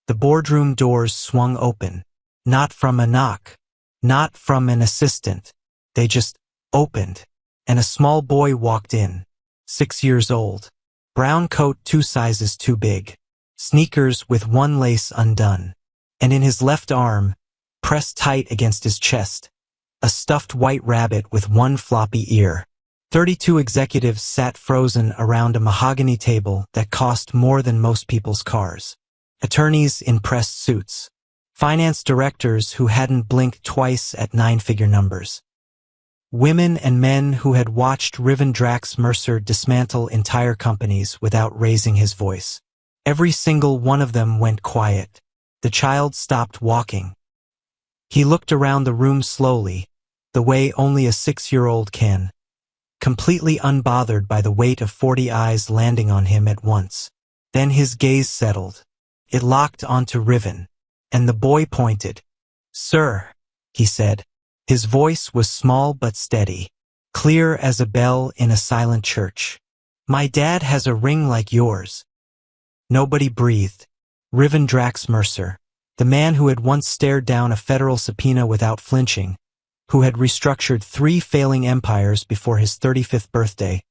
The boardroom doors swung open. Not from a knock. Not from an assistant. They just opened. And a small boy walked in. 6 years old. Brown coat 2 sizes too big. Sneakers with one lace undone. And in his left arm, pressed tight against his chest, a stuffed white rabbit with one floppy ear. 32 executives sat frozen around a mahogany table that cost more than most people's cars. Attorneys in pressed suits. Finance directors who hadn't blinked twice at 9-figure numbers. Women and men who had watched Riven Drax Mercer dismantle entire companies without raising his voice. Every single one of them went quiet. The child stopped walking. He looked around the room slowly, the way only a 6-year-old can, completely unbothered by the weight of 40 eyes landing on him at once. Then his gaze settled. It locked onto Riven, and the boy pointed. "Sir," he said. His voice was small but steady, clear as a bell in a silent church. "My dad has a ring like yours." Nobody breathed. Riven Drax Mercer, the man who had once stared down a federal subpoena without flinching, who had restructured 3 failing empires before his 35th birthday,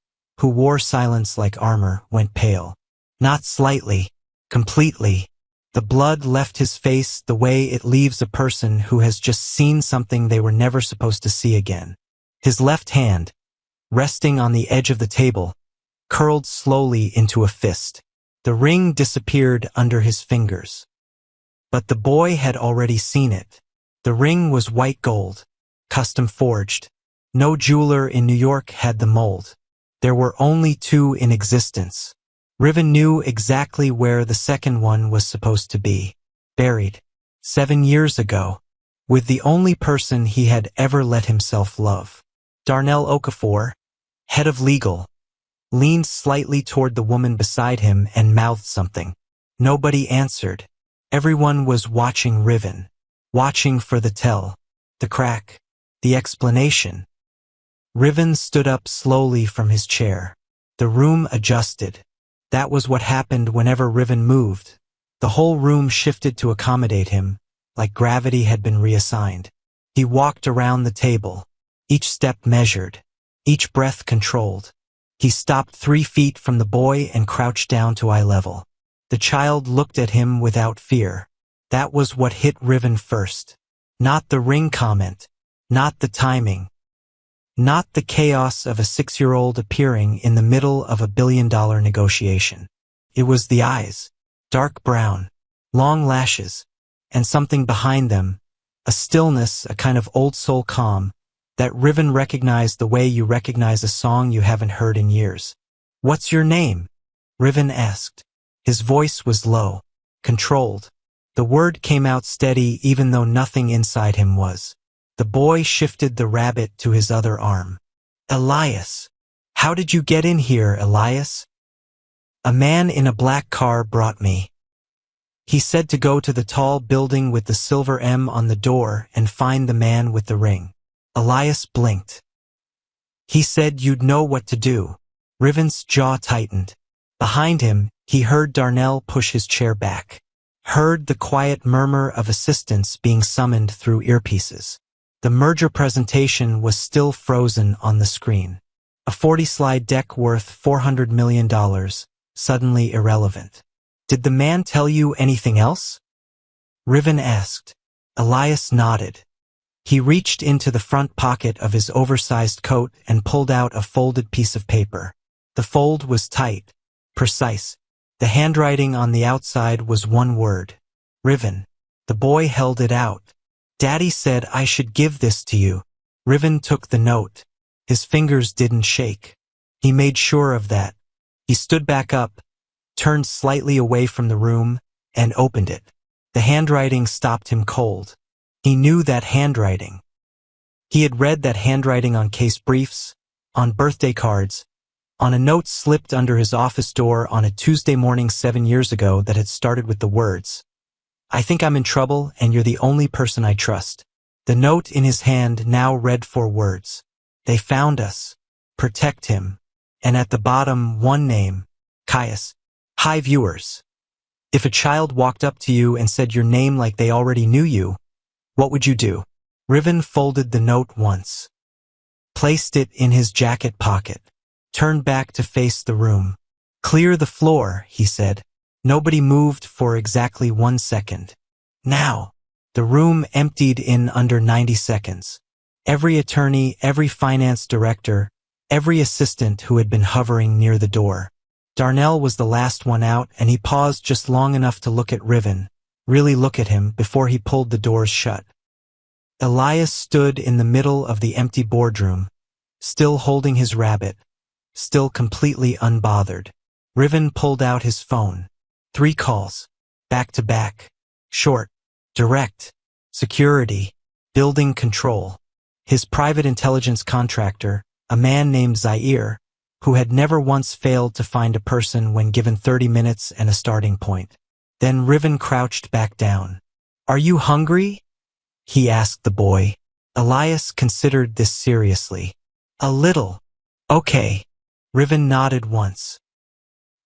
who wore silence like armor, went pale. Not slightly, completely. The blood left his face the way it leaves a person who has just seen something they were never supposed to see again. His left hand, resting on the edge of the table, curled slowly into a fist. The ring disappeared under his fingers. But the boy had already seen it. The ring was white gold, custom forged. No jeweler in New York had the mold. There were only 2 in existence. Riven knew exactly where the second one was supposed to be. Buried. 7 years ago. With the only person he had ever let himself love. Darnell Okafor, head of legal, leaned slightly toward the woman beside him and mouthed something. Nobody answered. Everyone was watching Riven. Watching for the tell. The crack. The explanation. Riven stood up slowly from his chair. The room adjusted. That was what happened whenever Riven moved. The whole room shifted to accommodate him, like gravity had been reassigned. He walked around the table, each step measured, each breath controlled. He stopped 3 feet from the boy and crouched down to eye level. The child looked at him without fear. That was what hit Riven first. Not the ring comment, not the timing, not the chaos of a 6-year-old appearing in the middle of a billion-dollar negotiation. It was the eyes, dark brown, long lashes, and something behind them, a stillness, a kind of old-soul calm, that Riven recognized the way you recognize a song you haven't heard in years. "What's your name?" Riven asked. His voice was low, controlled. The word came out steady even though nothing inside him was. The boy shifted the rabbit to his other arm. "Elias. How did you get in here, Elias?" "A man in a black car brought me." He said to go to the tall building with the silver M on the door and find the man with the ring. Elias blinked. "He said you'd know what to do." Riven's jaw tightened. Behind him, he heard Darnell push his chair back. Heard the quiet murmur of assistants being summoned through earpieces. The merger presentation was still frozen on the screen. A 40-slide deck worth $400 million, suddenly irrelevant. "Did the man tell you anything else?" Riven asked. Elias nodded. He reached into the front pocket of his oversized coat and pulled out a folded piece of paper. The fold was tight, precise. The handwriting on the outside was one word. Riven. The boy held it out. "Daddy said I should give this to you." Riven took the note. His fingers didn't shake. He made sure of that. He stood back up, turned slightly away from the room, and opened it. The handwriting stopped him cold. He knew that handwriting. He had read that handwriting on case briefs, on birthday cards, on a note slipped under his office door on a Tuesday morning 7 years ago that had started with the words, "I think I'm in trouble and you're the only person I trust." The note in his hand now read 4 words. "They found us. Protect him." And at the bottom, one name, Caius. Hi viewers. If a child walked up to you and said your name like they already knew you, what would you do? Riven folded the note once, placed it in his jacket pocket, turned back to face the room. Clear the floor, he said. Nobody moved for exactly 1 second. Now, the room emptied in under 90 seconds. Every attorney, every finance director, every assistant who had been hovering near the door. Darnell was the last one out, and he paused just long enough to look at Riven, really look at him, before he pulled the doors shut. Elias stood in the middle of the empty boardroom, still holding his rabbit, still completely unbothered. Riven pulled out his phone. 3 calls, back to back, short, direct, security, building control. His private intelligence contractor, a man named Zaire, who had never once failed to find a person when given 30 minutes and a starting point. Then Riven crouched back down. "Are you hungry?" he asked the boy. Elias considered this seriously. "A little." "Okay." Riven nodded once.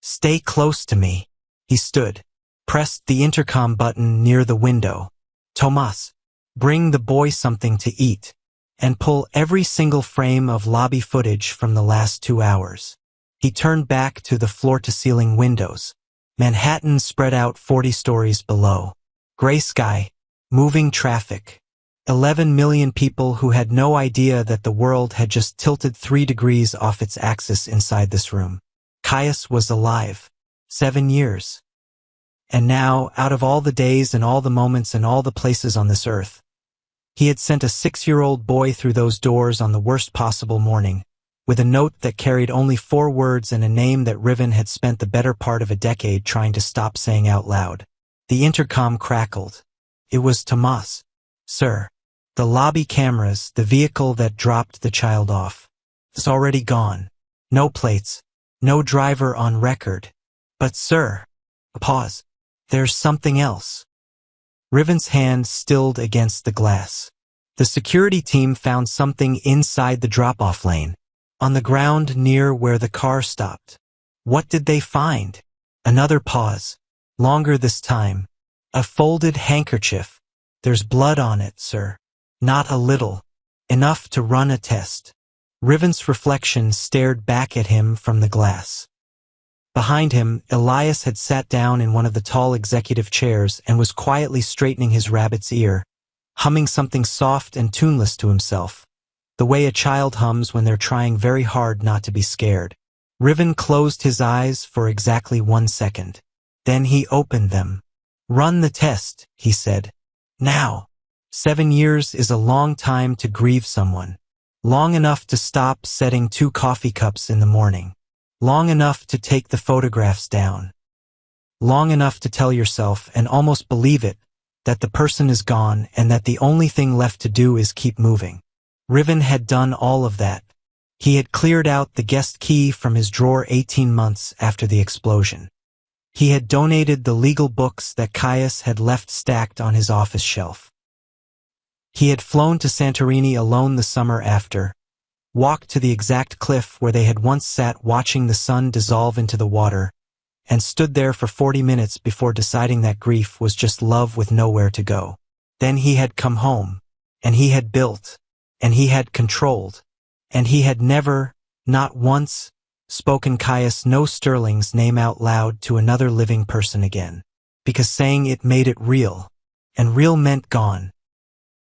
"Stay close to me." He stood, pressed the intercom button near the window. "Tomas, bring the boy something to eat, and pull every single frame of lobby footage from the last 2 hours." He turned back to the floor-to-ceiling windows. Manhattan spread out 40 stories below. Gray sky, moving traffic. 11 million people who had no idea that the world had just tilted 3 degrees off its axis inside this room. Caius was alive. 7 years. And now, out of all the days and all the moments and all the places on this earth, he had sent a 6-year-old boy through those doors on the worst possible morning, with a note that carried only 4 words and a name that Riven had spent the better part of a decade trying to stop saying out loud. The intercom crackled. It was Tomas. "Sir, the lobby cameras, the vehicle that dropped the child off. It's already gone. No plates. No driver on record. But sir," pause, "there's something else." Riven's hand stilled against the glass. The security team found something inside the drop-off lane, on the ground near where the car stopped. What did they find? Another pause, longer this time. "A folded handkerchief. There's blood on it, sir. Not a little. Enough to run a test." Riven's reflection stared back at him from the glass. Behind him, Elias had sat down in one of the tall executive chairs and was quietly straightening his rabbit's ear, humming something soft and tuneless to himself, the way a child hums when they're trying very hard not to be scared. Riven closed his eyes for exactly 1 second. Then he opened them. "Run the test," he said. "Now." 7 years is a long time to grieve someone. Long enough to stop setting 2 coffee cups in the morning. Long enough to take the photographs down. Long enough to tell yourself, and almost believe it, that the person is gone and that the only thing left to do is keep moving. Riven had done all of that. He had cleared out the guest key from his drawer 18 months after the explosion. He had donated the legal books that Caius had left stacked on his office shelf. He had flown to Santorini alone the summer after, walked to the exact cliff where they had once sat watching the sun dissolve into the water, and stood there for 40 minutes before deciding that grief was just love with nowhere to go. Then he had come home, and he had built, and he had controlled, and he had never, not once, spoken Caius No Sterling's name out loud to another living person again, because saying it made it real, and real meant gone.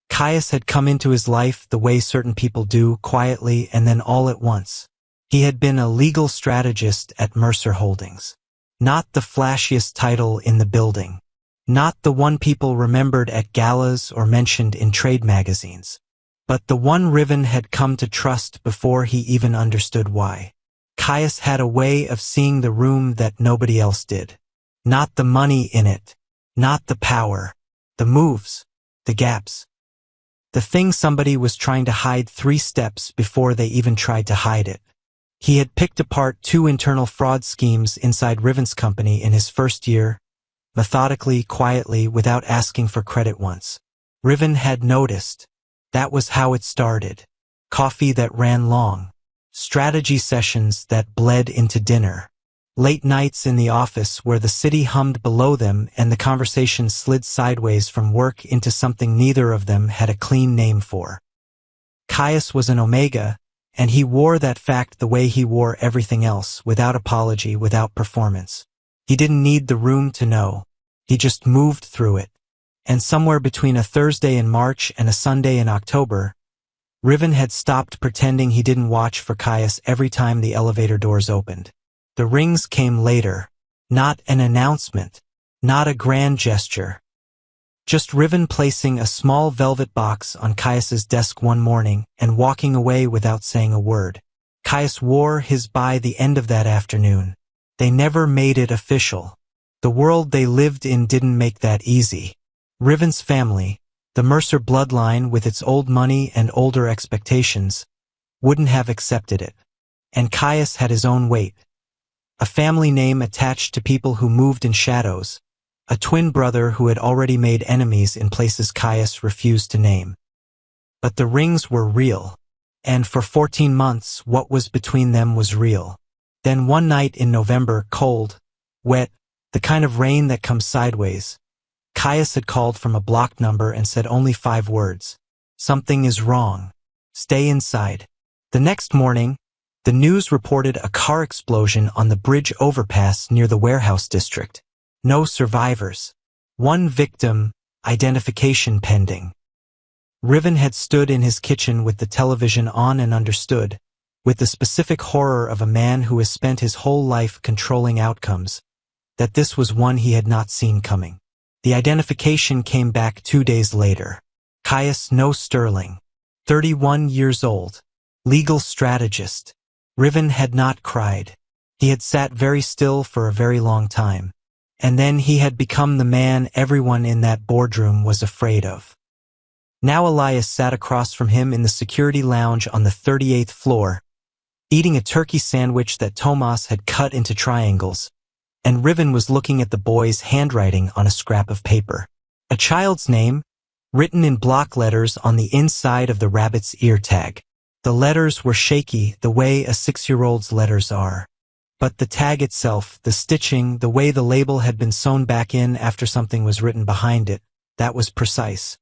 Caius had come into his life the way certain people do, quietly and then all at once. He had been a legal strategist at Mercer Holdings. Not the flashiest title in the building. Not the one people remembered at galas or mentioned in trade magazines. But the one Riven had come to trust before he even understood why. Caius had a way of seeing the room that nobody else did. Not the money in it. Not the power. The moves. The gaps. The thing somebody was trying to hide 3 steps before they even tried to hide it. He had picked apart 2 internal fraud schemes inside Riven's company in his first year, methodically, quietly, without asking for credit once. Riven had noticed. That was how it started. Coffee that ran long. Strategy sessions that bled into dinner. Late nights in the office where the city hummed below them and the conversation slid sideways from work into something neither of them had a clean name for. Caius was an Omega, and he wore that fact the way he wore everything else, without apology, without performance. He didn't need the room to know. He just moved through it. And somewhere between a Thursday in March and a Sunday in October, Riven had stopped pretending he didn't watch for Caius every time the elevator doors opened. The rings came later. Not an announcement. Not a grand gesture. Just Riven placing a small velvet box on Caius's desk one morning and walking away without saying a word. Caius wore his by the end of that afternoon. They never made it official. The world they lived in didn't make that easy. Riven's family, the Mercer bloodline with its old money and older expectations, wouldn't have accepted it. And Caius had his own weight. A family name attached to people who moved in shadows. A twin brother who had already made enemies in places Caius refused to name. But the rings were real. And for 14 months, what was between them was real. Then one night in November, cold, wet, the kind of rain that comes sideways, Caius had called from a blocked number and said only 5 words. Something is wrong. Stay inside. The next morning, the news reported a car explosion on the bridge overpass near the warehouse district. No survivors. One victim, identification pending. Riven had stood in his kitchen with the television on and understood, with the specific horror of a man who has spent his whole life controlling outcomes, that this was one he had not seen coming. The identification came back 2 days later. Caius No Sterling, 31 years old, legal strategist. Riven had not cried. He had sat very still for a very long time. And then he had become the man everyone in that boardroom was afraid of. Now Elias sat across from him in the security lounge on the 38th floor, eating a turkey sandwich that Tomas had cut into triangles, and Riven was looking at the boy's handwriting on a scrap of paper. A child's name, written in block letters on the inside of the rabbit's ear tag. The letters were shaky the way a 6-year-old's letters are. But the tag itself, the stitching, the way the label had been sewn back in after something was written behind it, that was precise.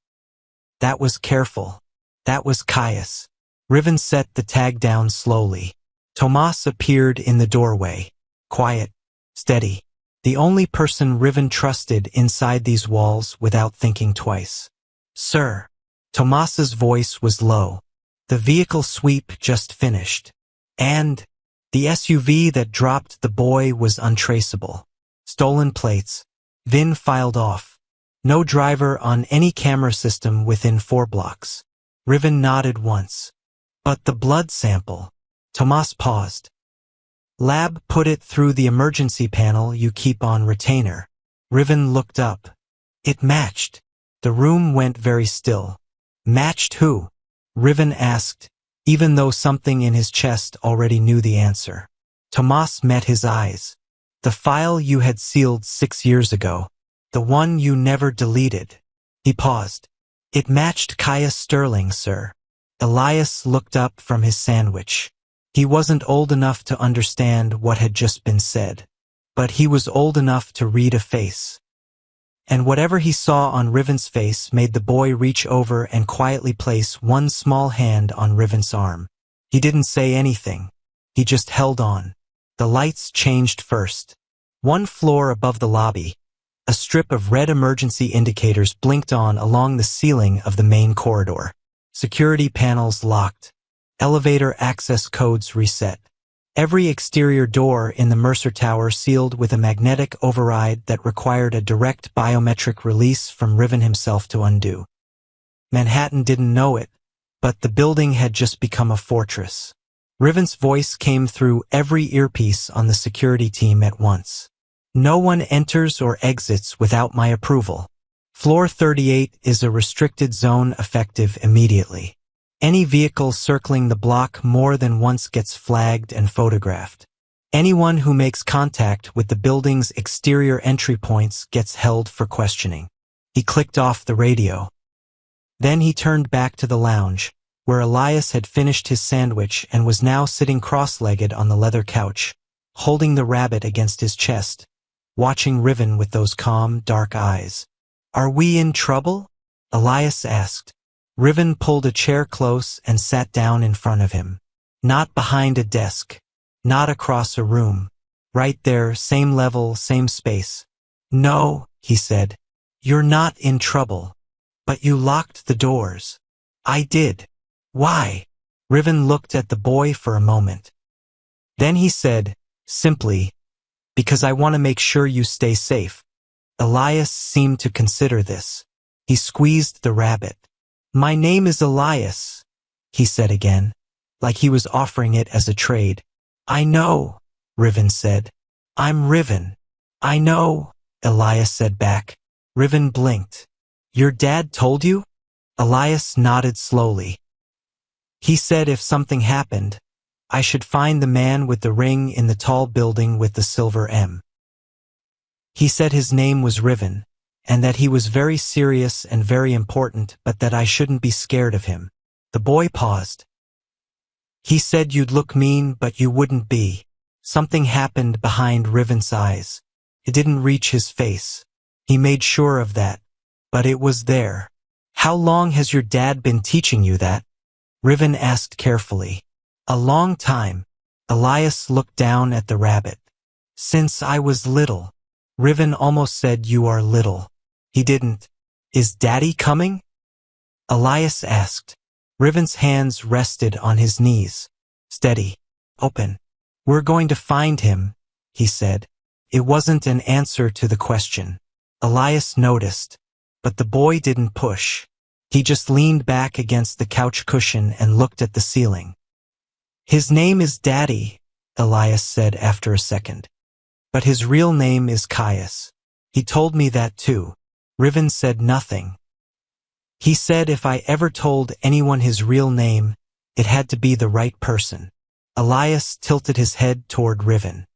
That was careful. That was Caius. Riven set the tag down slowly. Tomas appeared in the doorway. Quiet, steady. The only person Riven trusted inside these walls without thinking twice. Sir. Tomas's voice was low. The vehicle sweep just finished. And the SUV that dropped the boy was untraceable. Stolen plates. VIN filed off. No driver on any camera system within 4 blocks. Riven nodded once. But the blood sample. Tomas paused. Lab put it through the emergency panel you keep on retainer. Riven looked up. It matched. The room went very still. Matched who? Riven asked, even though something in his chest already knew the answer. Tomas met his eyes. The file you had sealed 6 years ago. The one you never deleted. He paused. It matched Caius Sterling, sir. Elias looked up from his sandwich. He wasn't old enough to understand what had just been said, but he was old enough to read a face. And whatever he saw on Riven's face made the boy reach over and quietly place one small hand on Riven's arm. He didn't say anything. He just held on. The lights changed first. 1 floor above the lobby, a strip of red emergency indicators blinked on along the ceiling of the main corridor. Security panels locked. Elevator access codes reset. Every exterior door in the Mercer Tower sealed with a magnetic override that required a direct biometric release from Riven himself to undo. Manhattan didn't know it, but the building had just become a fortress. Riven's voice came through every earpiece on the security team at once. No one enters or exits without my approval. Floor 38 is a restricted zone effective immediately. Any vehicle circling the block more than once gets flagged and photographed. Anyone who makes contact with the building's exterior entry points gets held for questioning. He clicked off the radio. Then he turned back to the lounge, where Elias had finished his sandwich and was now sitting cross-legged on the leather couch, holding the rabbit against his chest, watching Riven with those calm, dark eyes. "Are we in trouble?" Elias asked. Riven pulled a chair close and sat down in front of him. Not behind a desk. Not across a room. Right there, same level, same space. "No," he said. "You're not in trouble. But you locked the doors." "I did." "Why?" Riven looked at the boy for a moment. Then he said, simply, "Because I want to make sure you stay safe." Elias seemed to consider this. He squeezed the rabbit. "My name is Elias," he said again, like he was offering it as a trade. "I know," Riven said. "I'm Riven." "I know," Elias said back. Riven blinked. "Your dad told you?" Elias nodded slowly. "He said if something happened, I should find the man with the ring in the tall building with the silver M. He said his name was Riven, and that he was very serious and very important, but that I shouldn't be scared of him." The boy paused. "He said you'd look mean, but you wouldn't be." Something happened behind Riven's eyes. It didn't reach his face. He made sure of that, but it was there. "How long has your dad been teaching you that?" Riven asked carefully. "A long time." Elias looked down at the rabbit. "Since I was little." Riven almost said, "You are little." He didn't. "Is Daddy coming?" Elias asked. Riven's hands rested on his knees. "Steady. Open." "We're going to find him," he said. It wasn't an answer to the question. Elias noticed, but the boy didn't push. He just leaned back against the couch cushion and looked at the ceiling. "His name is Daddy," Elias said after a second. "But his real name is Caius. He told me that too." Riven said nothing. "He said if I ever told anyone his real name, it had to be the right person." Elias tilted his head toward Riven.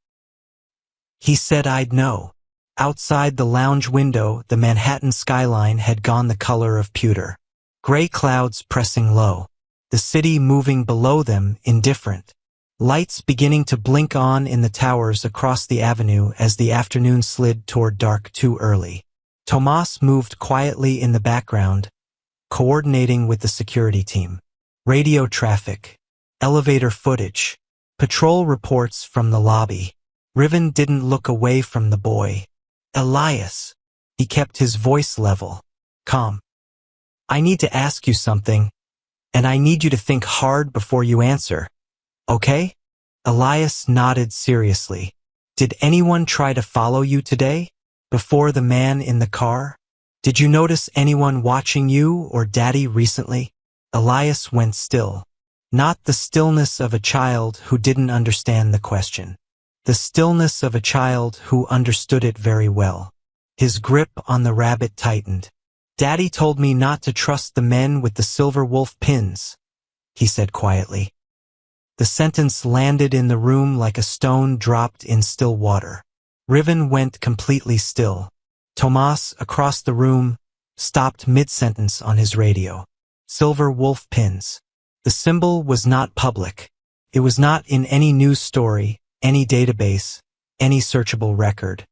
"He said I'd know." Outside the lounge window, the Manhattan skyline had gone the color of pewter. Gray clouds pressing low. The city moving below them, indifferent. Lights beginning to blink on in the towers across the avenue as the afternoon slid toward dark too early. Tomas moved quietly in the background, coordinating with the security team. Radio traffic. Elevator footage. Patrol reports from the lobby. Riven didn't look away from the boy. "Elias." He kept his voice level. "Calm. I need to ask you something, and I need you to think hard before you answer. Okay?" Elias nodded seriously. "Did anyone try to follow you today? Before the man in the car? Did you notice anyone watching you or Daddy recently?" Elias went still. Not the stillness of a child who didn't understand the question. The stillness of a child who understood it very well. His grip on the rabbit tightened. "Daddy told me not to trust the men with the silver wolf pins," he said quietly. The sentence landed in the room like a stone dropped in still water. Riven went completely still. Tomas, across the room, stopped mid-sentence on his radio. Silver wolf pins. The symbol was not public. It was not in any news story, any database, any searchable record.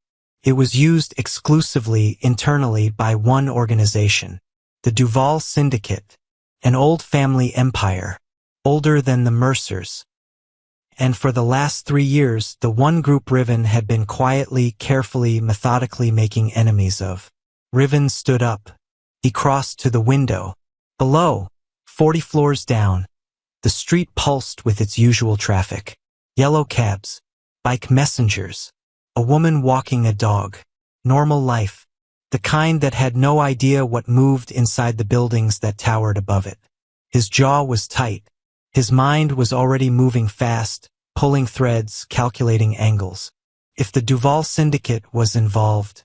It was used exclusively internally by one organization, the Duval Syndicate, an old family empire, older than the Mercers. And for the last 3 years, the one group Riven had been quietly, carefully, methodically making enemies of. Riven stood up. He crossed to the window. Below, 40 floors down, the street pulsed with its usual traffic. Yellow cabs, bike messengers, a woman walking a dog. Normal life, the kind that had no idea what moved inside the buildings that towered above it. His jaw was tight. His mind was already moving fast, pulling threads, calculating angles. If the Duval Syndicate was involved,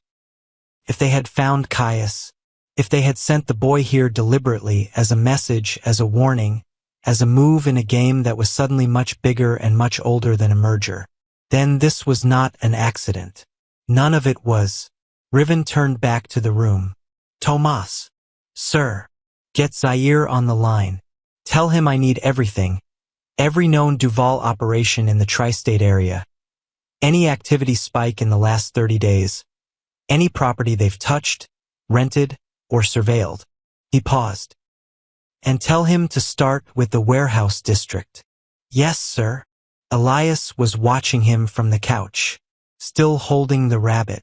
if they had found Caius, if they had sent the boy here deliberately as a message, as a warning, as a move in a game that was suddenly much bigger and much older than a merger, then this was not an accident. None of it was. Riven turned back to the room. "Tomas." "Sir." "Get Zaire on the line. Tell him I need everything. Every known Duval operation in the tri-state area. any activity spike in the last 30 days, any property they've touched, rented, or surveilled. He paused. And tell him to start with the warehouse district. Yes, sir. Elias was watching him from the couch, still holding the rabbit,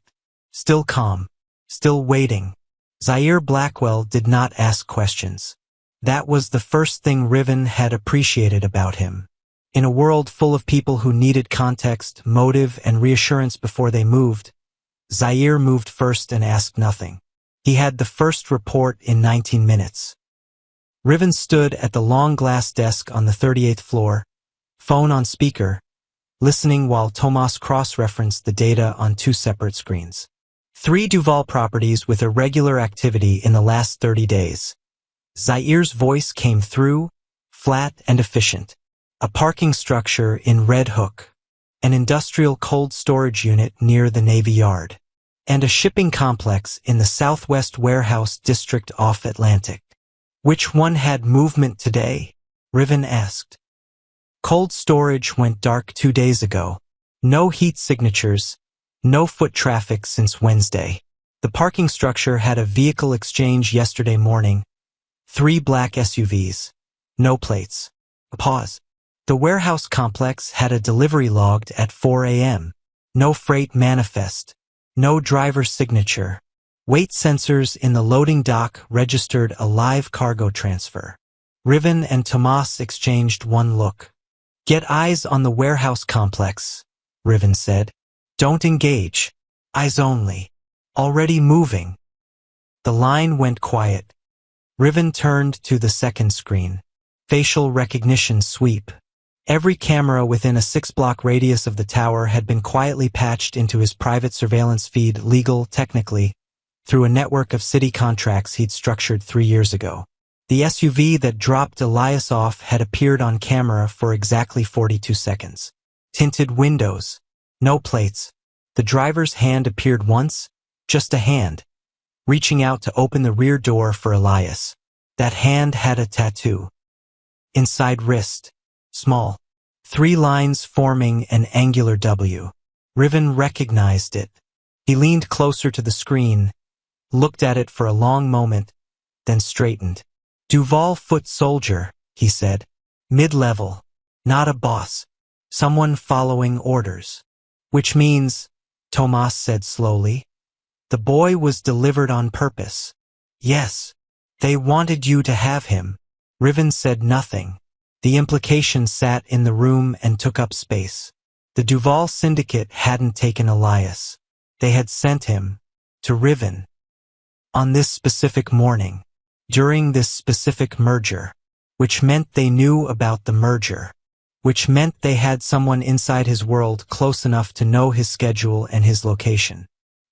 still calm, still waiting. Zaire Blackwell did not ask questions. That was the first thing Riven had appreciated about him. In a world full of people who needed context, motive, and reassurance before they moved, Zaire moved first and asked nothing. He had the first report in 19 minutes. Riven stood at the long glass desk on the 38th floor, phone on speaker, listening while Tomas cross-referenced the data on two separate screens. 3 Duval properties with irregular activity in the last 30 days. Zaire's voice came through, flat and efficient. A parking structure in Red Hook, an industrial cold storage unit near the Navy Yard, and a shipping complex in the Southwest Warehouse District off Atlantic. Which one had movement today? Riven asked. Cold storage went dark 2 days ago. No heat signatures, no foot traffic since Wednesday. The parking structure had a vehicle exchange yesterday morning. 3 black SUVs. No plates. A pause. The warehouse complex had a delivery logged at 4 a.m. No freight manifest. No driver signature. Weight sensors in the loading dock registered a live cargo transfer. Riven and Tomas exchanged one look. Get eyes on the warehouse complex, Riven said. Don't engage. Eyes only. Already moving. The line went quiet. Riven turned to the second screen. Facial recognition sweep. Every camera within a 6-block radius of the tower had been quietly patched into his private surveillance feed, legal, technically, through a network of city contracts he'd structured 3 years ago. The SUV that dropped Elias off had appeared on camera for exactly 42 seconds. Tinted windows. No plates. The driver's hand appeared once, just a hand, reaching out to open the rear door for Elias. That hand had a tattoo. Inside wrist. Small. 3 lines forming an angular W. Riven recognized it. He leaned closer to the screen, looked at it for a long moment, then straightened. Duval foot soldier, he said. Mid-level. Not a boss. Someone following orders. Which means, Tomas said slowly, the boy was delivered on purpose. Yes. They wanted you to have him. Riven said nothing. The implication sat in the room and took up space. The Duval syndicate hadn't taken Elias. They had sent him to Riven on this specific morning, during this specific merger, which meant they knew about the merger, which meant they had someone inside his world close enough to know his schedule and his location.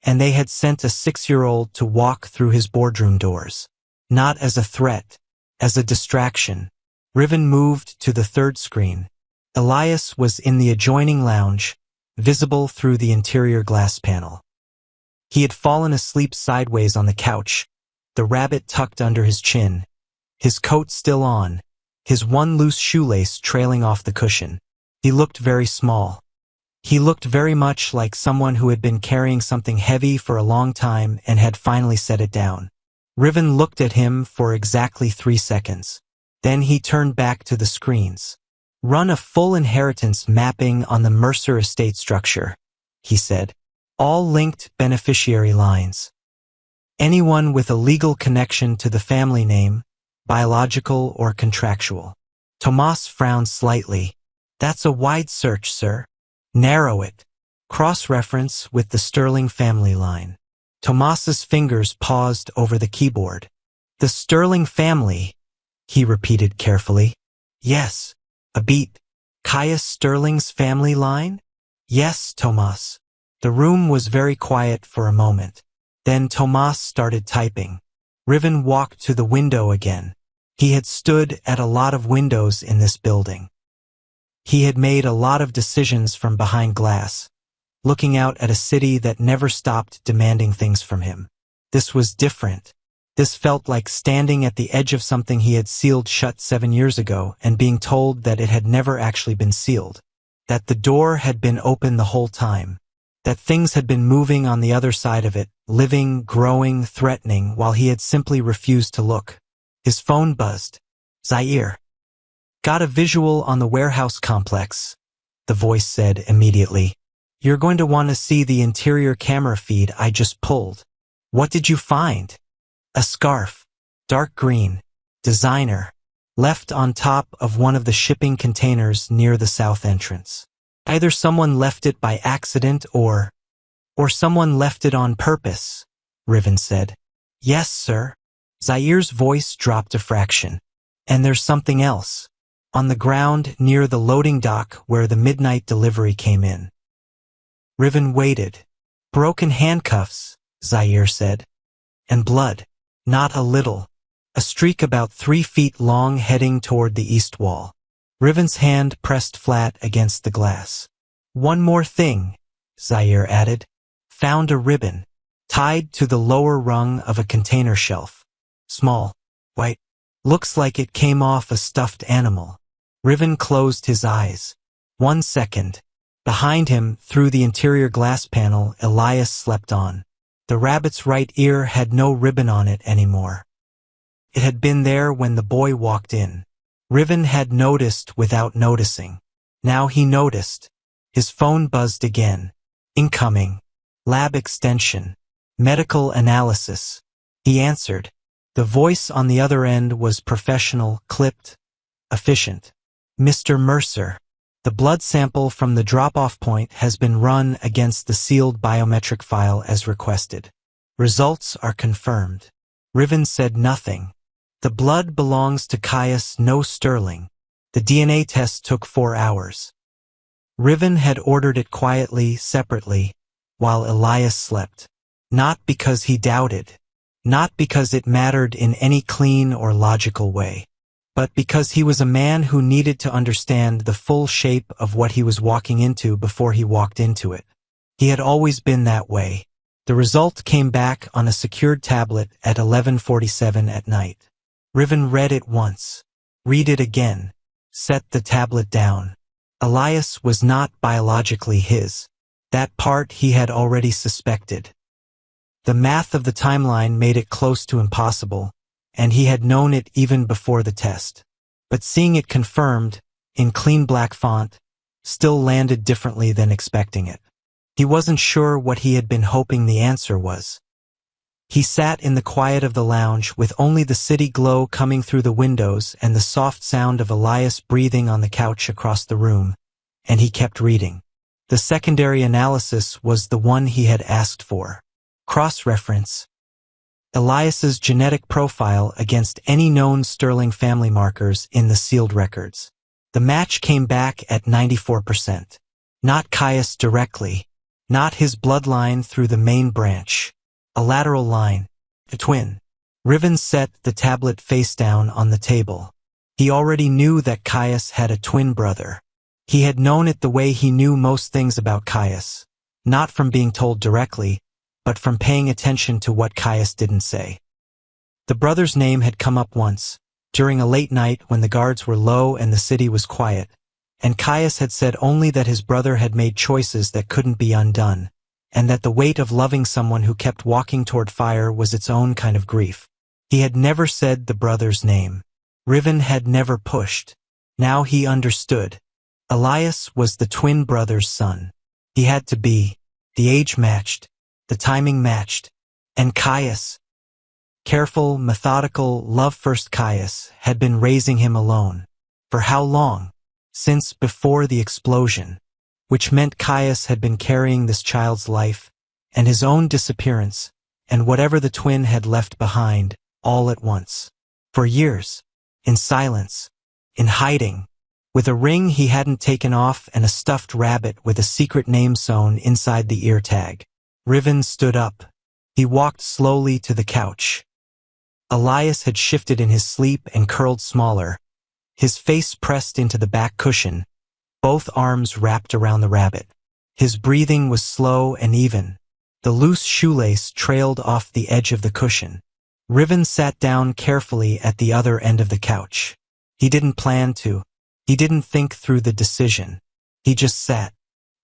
And they had sent a 6-year-old to walk through his boardroom doors. Not as a threat, as a distraction. Riven moved to the third screen. Elias was in the adjoining lounge, visible through the interior glass panel. He had fallen asleep sideways on the couch, the rabbit tucked under his chin, his coat still on, his one loose shoelace trailing off the cushion. He looked very small. He looked very much like someone who had been carrying something heavy for a long time and had finally set it down. Riven looked at him for exactly 3 seconds. Then he turned back to the screens. Run a full inheritance mapping on the Mercer estate structure, he said. All linked beneficiary lines. Anyone with a legal connection to the family name, biological or contractual. Tomas frowned slightly. That's a wide search, sir. Narrow it. Cross-reference with the Sterling family line. Tomas's fingers paused over the keyboard. The Sterling family, he repeated carefully. Yes. A beat. Caius Sterling's family line? Yes, Tomas. The room was very quiet for a moment. Then Tomas started typing. Riven walked to the window again. He had stood at a lot of windows in this building. He had made a lot of decisions from behind glass, looking out at a city that never stopped demanding things from him. This was different. This felt like standing at the edge of something he had sealed shut 7 years ago and being told that it had never actually been sealed. that the door had been open the whole time, that things had been moving on the other side of it, living, growing, threatening, while he had simply refused to look. His phone buzzed. Zaire. Got a visual on the warehouse complex, the voice said immediately. You're going to want to see the interior camera feed I just pulled. What did you find? A scarf. Dark green. Designer. Left on top of one of the shipping containers near the south entrance. Either someone left it by accident or someone left it on purpose, Riven said. Yes, sir. Zaire's voice dropped a fraction. And there's something else. On the ground near the loading dock where the midnight delivery came in. Riven waited. Broken handcuffs, Zaire said. And blood. Not a little. A streak about 3 feet long heading toward the east wall. Riven's hand pressed flat against the glass. One more thing, Zaire added. Found a ribbon. Tied to the lower rung of a container shelf. Small. White. Looks like it came off a stuffed animal. Riven closed his eyes. 1 second. Behind him, through the interior glass panel, Elias slept on. The rabbit's right ear had no ribbon on it anymore. It had been there when the boy walked in. Riven had noticed without noticing. Now he noticed. His phone buzzed again. Incoming. Lab extension. Medical analysis. He answered. The voice on the other end was professional, clipped, efficient. Mr. Mercer, the blood sample from the drop-off point has been run against the sealed biometric file as requested. Results are confirmed. Riven said nothing. The blood belongs to Caius No Sterling. The DNA test took 4 hours. Riven had ordered it quietly, separately, while Elias slept. Not because he doubted. Not because it mattered in any clean or logical way, but because he was a man who needed to understand the full shape of what he was walking into before he walked into it. He had always been that way. The result came back on a secured tablet at 11:47 at night. Riven read it once. Read it again. Set the tablet down. Elias was not biologically his. That part he had already suspected. The math of the timeline made it close to impossible, and he had known it even before the test. But seeing it confirmed, in clean black font, still landed differently than expecting it. He wasn't sure what he had been hoping the answer was. He sat in the quiet of the lounge with only the city glow coming through the windows and the soft sound of Elias breathing on the couch across the room, and he kept reading. The secondary analysis was the one he had asked for. Cross-reference. Elias's genetic profile against any known Sterling family markers in the sealed records. The match came back at 94%. Not Caius directly. Not his bloodline through the main branch. A lateral line. The twin. Riven set the tablet face down on the table. He already knew that Caius had a twin brother. He had known it the way he knew most things about Caius. Not from being told directly, but from paying attention to what Caius didn't say. The brother's name had come up once, during a late night when the guards were low and the city was quiet, and Caius had said only that his brother had made choices that couldn't be undone, and that the weight of loving someone who kept walking toward fire was its own kind of grief. He had never said the brother's name. Riven had never pushed. Now he understood. Elias was the twin brother's son. He had to be. The age matched. The timing matched. And Caius, careful, methodical, love-first Caius, had been raising him alone. For how long? Since before the explosion. Which meant Caius had been carrying this child's life, and his own disappearance, and whatever the twin had left behind, all at once. For years. In silence. In hiding. With a ring he hadn't taken off and a stuffed rabbit with a secret name sewn inside the ear tag. Riven stood up. He walked slowly to the couch. Elias had shifted in his sleep and curled smaller, his face pressed into the back cushion, both arms wrapped around the rabbit. His breathing was slow and even. The loose shoelace trailed off the edge of the cushion. Riven sat down carefully at the other end of the couch. He didn't plan to. He didn't think through the decision. He just sat.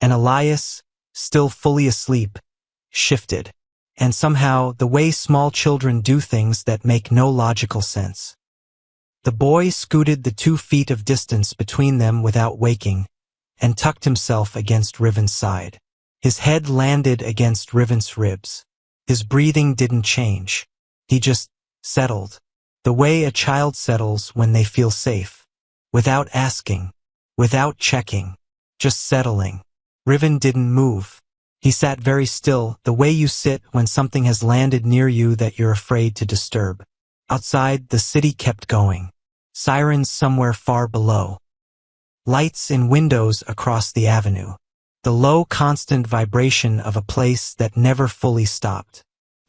And Elias, still fully asleep, shifted. And somehow, the way small children do things that make no logical sense. The boy scooted the 2 feet of distance between them without waking, and tucked himself against Riven's side. His head landed against Riven's ribs. His breathing didn't change. He just settled. The way a child settles when they feel safe. Without asking. Without checking. Just settling. Riven didn't move. He sat very still, the way you sit when something has landed near you that you're afraid to disturb. Outside, the city kept going. Sirens somewhere far below. Lights in windows across the avenue. The low, constant vibration of a place that never fully stopped.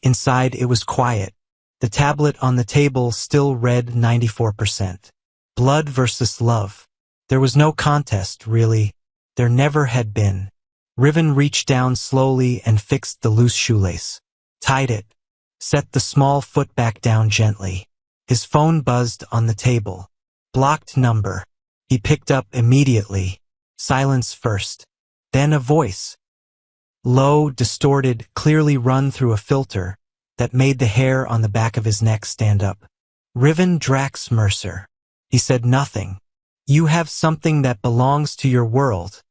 Inside, it was quiet. The tablet on the table still read 94%. Blood versus love. There was no contest, really. There never had been. Riven reached down slowly and fixed the loose shoelace. Tied it. Set the small foot back down gently. His phone buzzed on the table. Blocked number. He picked up immediately. Silence first. Then a voice. Low, distorted, clearly run through a filter that made the hair on the back of his neck stand up. Riven Drax Mercer. He said nothing. You have something that belongs to your world,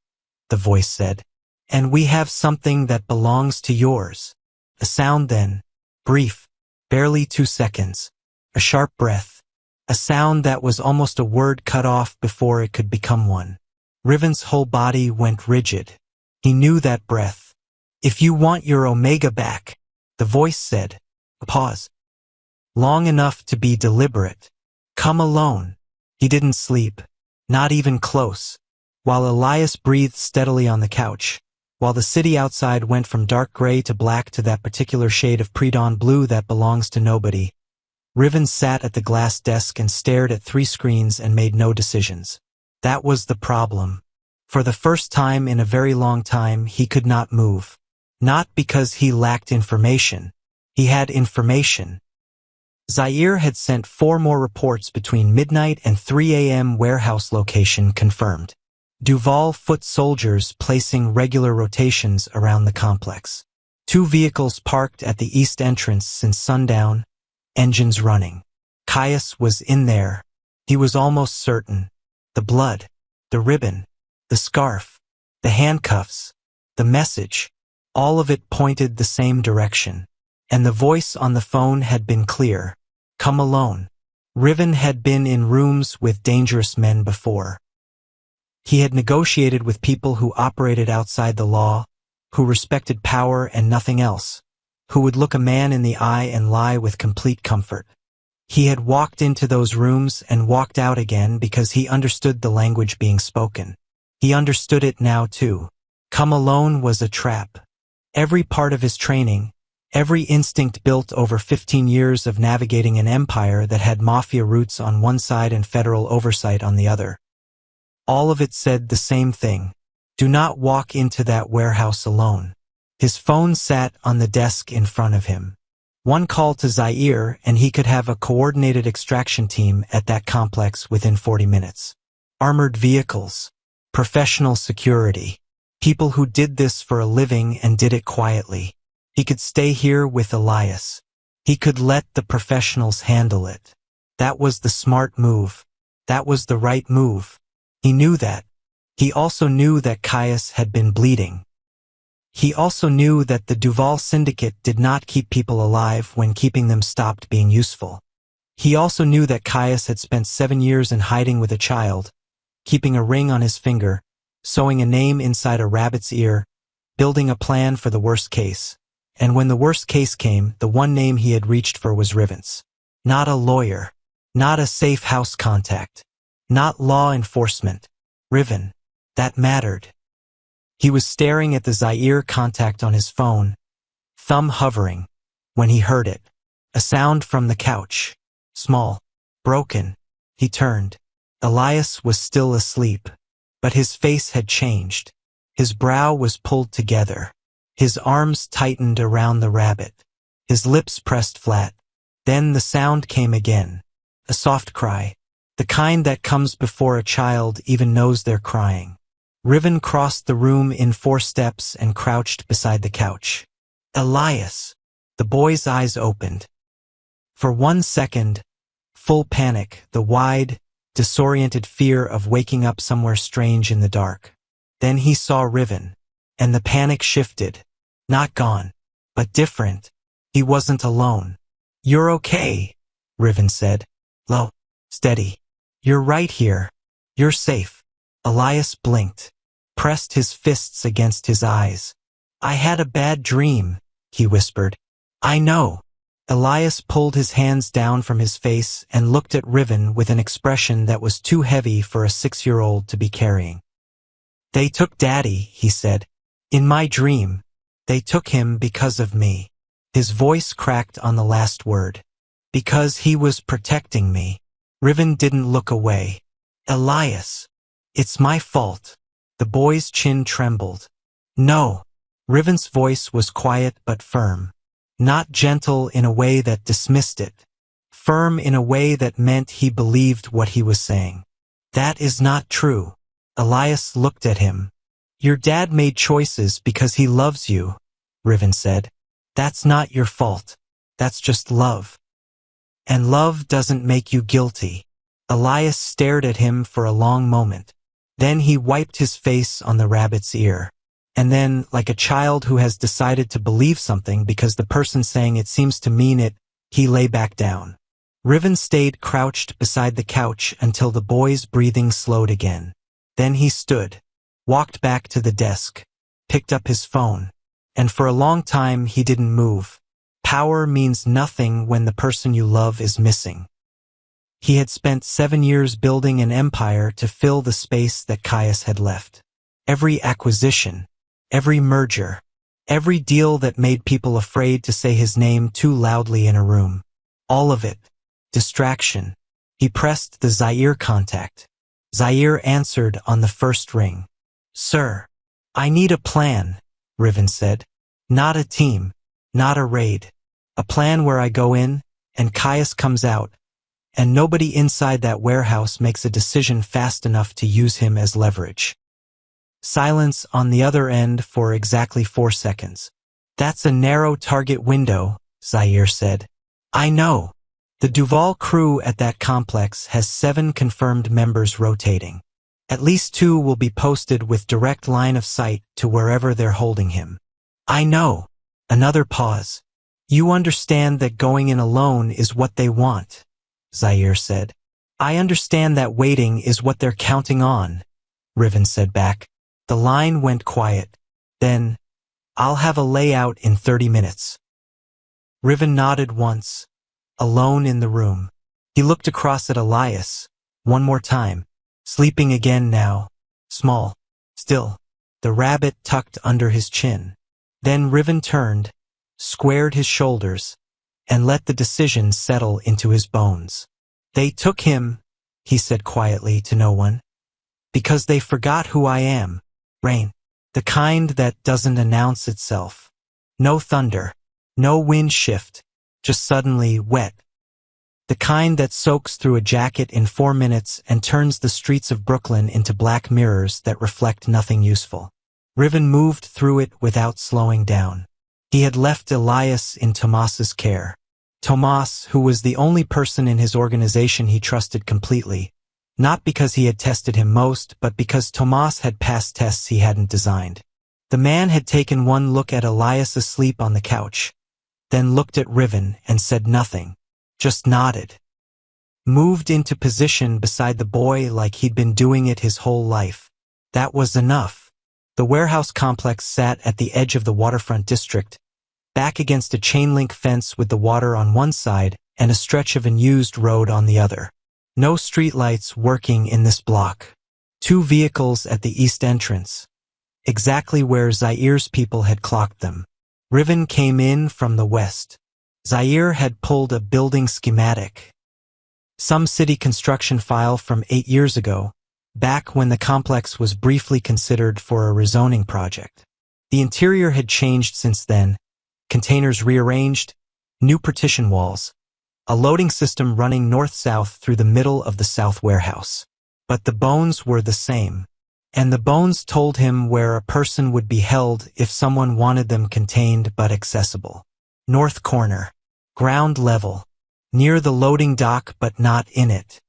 the voice said. And we have something that belongs to yours. A sound then. Brief. Barely 2 seconds. A sharp breath. A sound that was almost a word cut off before it could become one. Riven's whole body went rigid. He knew that breath. If you want your Omega back, the voice said. A pause. Long enough to be deliberate. Come alone. He didn't sleep. Not even close. While Elias breathed steadily on the couch, while the city outside went from dark gray to black to that particular shade of pre-dawn blue that belongs to nobody, Riven sat at the glass desk and stared at 3 screens and made no decisions. That was the problem. For the first time in a very long time, he could not move. Not because he lacked information. He had information. Zaire had sent 4 more reports between midnight and 3 a.m. warehouse location confirmed. Duval foot soldiers placing regular rotations around the complex. 2 vehicles parked at the east entrance since sundown, engines running. Caius was in there. He was almost certain. The blood, the ribbon, the scarf, the handcuffs, the message, all of it pointed the same direction. And the voice on the phone had been clear. Come alone. Riven had been in rooms with dangerous men before. He had negotiated with people who operated outside the law, who respected power and nothing else, who would look a man in the eye and lie with complete comfort. He had walked into those rooms and walked out again because he understood the language being spoken. He understood it now too. Come alone was a trap. Every part of his training, every instinct built over 15 years of navigating an empire that had mafia roots on one side and federal oversight on the other. All of it said the same thing. Do not walk into that warehouse alone. His phone sat on the desk in front of him. 1 call to Zaire and he could have a coordinated extraction team at that complex within 40 minutes. Armored vehicles. Professional security. People who did this for a living and did it quietly. He could stay here with Elias. He could let the professionals handle it. That was the smart move. That was the right move. He knew that. He also knew that Caius had been bleeding. He also knew that the Duval Syndicate did not keep people alive when keeping them stopped being useful. He also knew that Caius had spent 7 years in hiding with a child, keeping a ring on his finger, sewing a name inside a rabbit's ear, building a plan for the worst case. And when the worst case came, the one name he had reached for was Riven's. Not a lawyer. Not a safe house contact. Not law enforcement. Riven. That mattered. He was staring at the Zaire contact on his phone, thumb hovering, when he heard it. A sound from the couch. Small. Broken. He turned. Elias was still asleep, but his face had changed. His brow was pulled together. His arms tightened around the rabbit. His lips pressed flat. Then the sound came again. A soft cry. The kind that comes before a child even knows they're crying. Riven crossed the room in 4 steps and crouched beside the couch. Elias. The boy's eyes opened. For 1 second, full panic, the wide, disoriented fear of waking up somewhere strange in the dark. Then he saw Riven, and the panic shifted. Not gone, but different. He wasn't alone. "You're okay," Riven said. "Low, steady. You're right here. You're safe." Elias blinked, pressed his fists against his eyes. "I had a bad dream," he whispered. "I know." Elias pulled his hands down from his face and looked at Riven with an expression that was too heavy for a 6-year-old to be carrying. "They took Daddy," he said. "In my dream. They took him because of me." His voice cracked on the last word. "Because he was protecting me." Riven didn't look away. "Elias, it's my fault." The boy's chin trembled. "No." Riven's voice was quiet but firm. Not gentle in a way that dismissed it. Firm in a way that meant he believed what he was saying. "That is not true." Elias looked at him. "Your dad made choices because he loves you," Riven said. "That's not your fault. That's just love. And love doesn't make you guilty." Elias stared at him for a long moment. Then he wiped his face on the rabbit's ear. And then, like a child who has decided to believe something because the person saying it seems to mean it, he lay back down. Riven stayed crouched beside the couch until the boy's breathing slowed again. Then he stood, walked back to the desk, picked up his phone, and for a long time he didn't move. Power means nothing when the person you love is missing. He had spent 7 years building an empire to fill the space that Caius had left. Every acquisition, every merger, every deal that made people afraid to say his name too loudly in a room. All of it. Distraction. He pressed the Zaire contact. Zaire answered on the first ring. "Sir, I need a plan," Riven said. "Not a team, not a raid. A plan where I go in, and Caius comes out, and nobody inside that warehouse makes a decision fast enough to use him as leverage." Silence on the other end for exactly 4 seconds. "That's a narrow target window," Zaire said. "I know. The Duval crew at that complex has 7 confirmed members rotating. At least 2 will be posted with direct line of sight to wherever they're holding him." "I know." Another pause. "You understand that going in alone is what they want," Zaire said. "I understand that waiting is what they're counting on," Riven said back. The line went quiet. Then, "I'll have a layout in 30 minutes. Riven nodded once, alone in the room. He looked across at Elias, one more time, sleeping again now, small, still, the rabbit tucked under his chin. Then Riven turned, squared his shoulders, and let the decision settle into his bones. "They took him," he said quietly to no one, "because they forgot who I am. Rain. The kind that doesn't announce itself. No thunder, no wind shift, just suddenly wet. The kind that soaks through a jacket in 4 minutes and turns the streets of Brooklyn into black mirrors that reflect nothing useful." Riven moved through it without slowing down. He had left Elias in Tomas's care. Tomas, who was the only person in his organization he trusted completely, not because he had tested him most, but because Tomas had passed tests he hadn't designed. The man had taken one look at Elias asleep on the couch, then looked at Riven and said nothing, just nodded. Moved into position beside the boy like he'd been doing it his whole life. That was enough. The warehouse complex sat at the edge of the waterfront district, back against a chain-link fence with the water on one side and a stretch of unused road on the other. No streetlights working in this block. 2 vehicles at the east entrance, exactly where Zaire's people had clocked them. Riven came in from the west. Zaire had pulled a building schematic. Some city construction file from 8 years ago, back when the complex was briefly considered for a rezoning project. The interior had changed since then, containers rearranged, new partition walls, a loading system running north-south through the middle of the south warehouse. But the bones were the same. And the bones told him where a person would be held if someone wanted them contained but accessible. North corner. Ground level. Near the loading dock but not in it.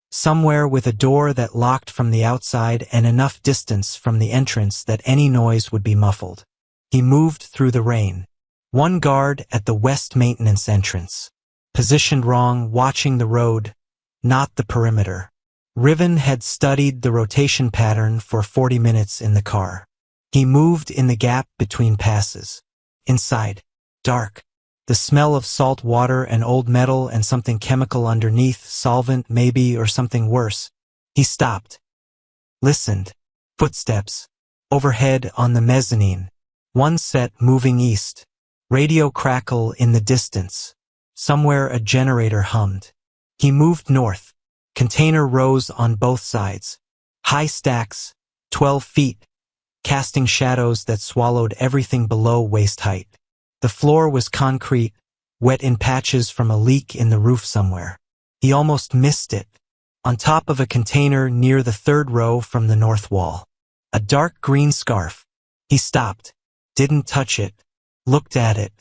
Somewhere with a door that locked from the outside and enough distance from the entrance that any noise would be muffled. He moved through the rain. One guard at the west maintenance entrance. Positioned wrong, watching the road, not the perimeter. Riven had studied the rotation pattern for 40 minutes in the car. He moved in the gap between passes. Inside. Dark. The smell of salt water and old metal and something chemical underneath, solvent maybe, or something worse. He stopped. Listened. Footsteps. Overhead on the mezzanine. One set moving east. Radio crackle in the distance. Somewhere a generator hummed. He moved north. Container rows on both sides. High stacks, 12 feet, casting shadows that swallowed everything below waist height. The floor was concrete, wet in patches from a leak in the roof somewhere. He almost missed it. On top of a container near the third row from the north wall. A dark green scarf. He stopped, didn't touch it, looked at it.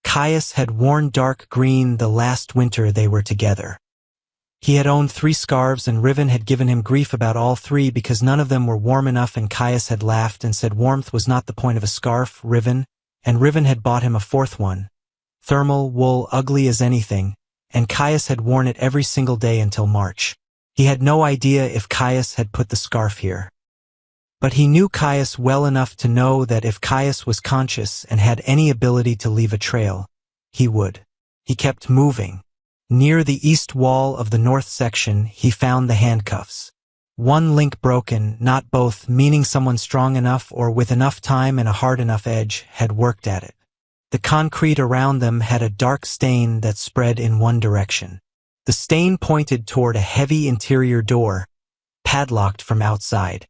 Caius had worn dark green the last winter they were together. He had owned 3 scarves and Riven had given him grief about all 3 because none of them were warm enough, and Caius had laughed and said warmth was not the point of a scarf, Riven, and Riven had bought him a 4th one. Thermal wool, ugly as anything, and Caius had worn it every single day until March. He had no idea if Caius had put the scarf here. But he knew Caius well enough to know that if Caius was conscious and had any ability to leave a trail, he would. He kept moving. Near the east wall of the north section, he found the handcuffs. One link broken, not both, meaning someone strong enough or with enough time and a hard enough edge had worked at it. The concrete around them had a dark stain that spread in one direction. The stain pointed toward a heavy interior door, padlocked from outside.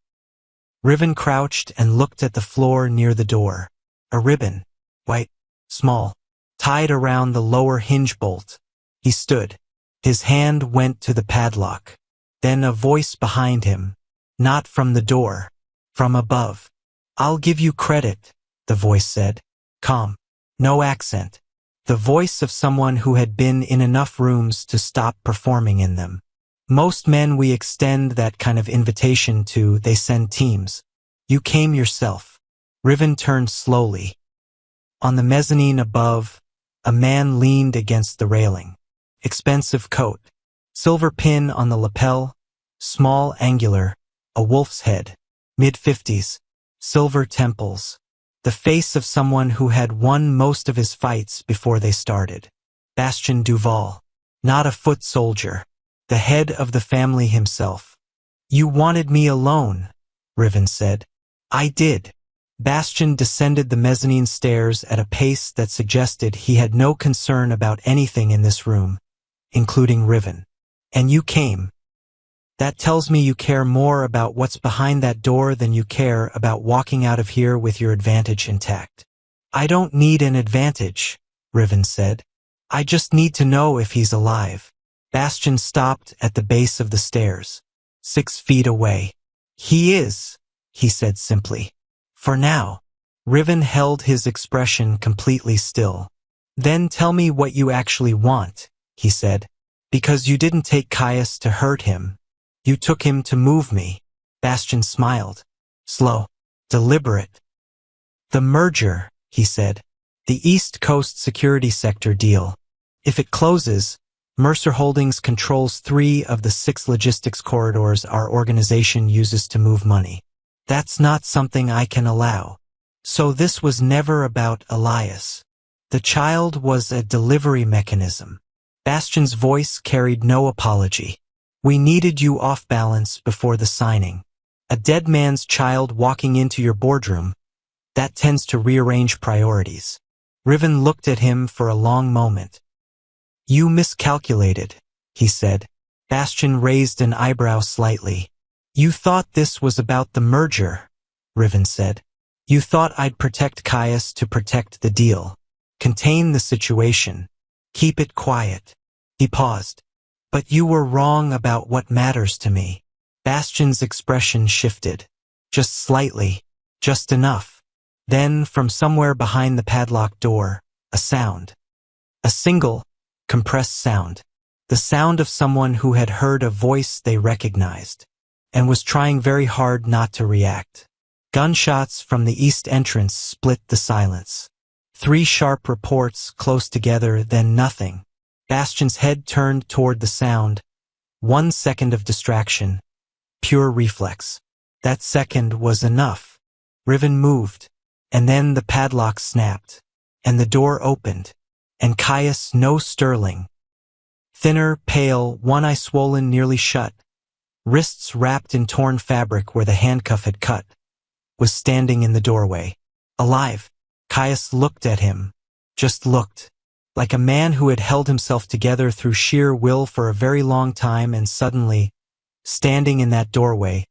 Riven crouched and looked at the floor near the door. A ribbon, white, small, tied around the lower hinge bolt. He stood. His hand went to the padlock. Then a voice behind him. Not from the door. From above. "I'll give you credit," the voice said. Calm. No accent. The voice of someone who had been in enough rooms to stop performing in them. Most men we extend that kind of invitation to, they send teams. You came yourself. Riven turned slowly. On the mezzanine above, a man leaned against the railing. Expensive coat. Silver pin on the lapel. Small, angular. A wolf's head. Mid-50s. Silver temples. The face of someone who had won most of his fights before they started. Bastien Duval. Not a foot soldier. The head of the family himself. "You wanted me alone," Riven said. "I did." Bastien descended the mezzanine stairs at a pace that suggested he had no concern about anything in this room, including Riven. "And you came. That tells me you care more about what's behind that door than you care about walking out of here with your advantage intact." "I don't need an advantage," Riven said. "I just need to know if he's alive." Bastien stopped at the base of the stairs, 6 feet away. "He is," he said simply. "For now." Riven held his expression completely still. "Then tell me what you actually want," he said. "Because you didn't take Caius to hurt him. You took him to move me." Bastien smiled. Slow. Deliberate. "The merger," he said. "The East Coast security sector deal. If it closes, Mercer Holdings controls 3 of the 6 logistics corridors our organization uses to move money. That's not something I can allow. So this was never about Elias. The child was a delivery mechanism." Bastien's voice carried no apology. "We needed you off balance before the signing. A dead man's child walking into your boardroom, that tends to rearrange priorities." Riven looked at him for a long moment. "You miscalculated," he said. Bastien raised an eyebrow slightly. "You thought this was about the merger," Riven said. "You thought I'd protect Caius to protect the deal. Contain the situation. Keep it quiet." He paused. "But you were wrong about what matters to me." Bastian's expression shifted. Just slightly. Just enough. Then, from somewhere behind the padlocked door, a sound. A single, compressed sound. The sound of someone who had heard a voice they recognized, and was trying very hard not to react. Gunshots from the east entrance split the silence. 3 sharp reports close together, then nothing. Bastian's head turned toward the sound. 1 second of distraction. Pure reflex. That second was enough. Riven moved, and then the padlock snapped, and the door opened, and Caius, no Sterling. Thinner, pale, one eye swollen nearly shut, wrists wrapped in torn fabric where the handcuff had cut, was standing in the doorway. Alive. Caius looked at him. Just looked. Like a man who had held himself together through sheer will for a very long time and suddenly, standing in that doorway,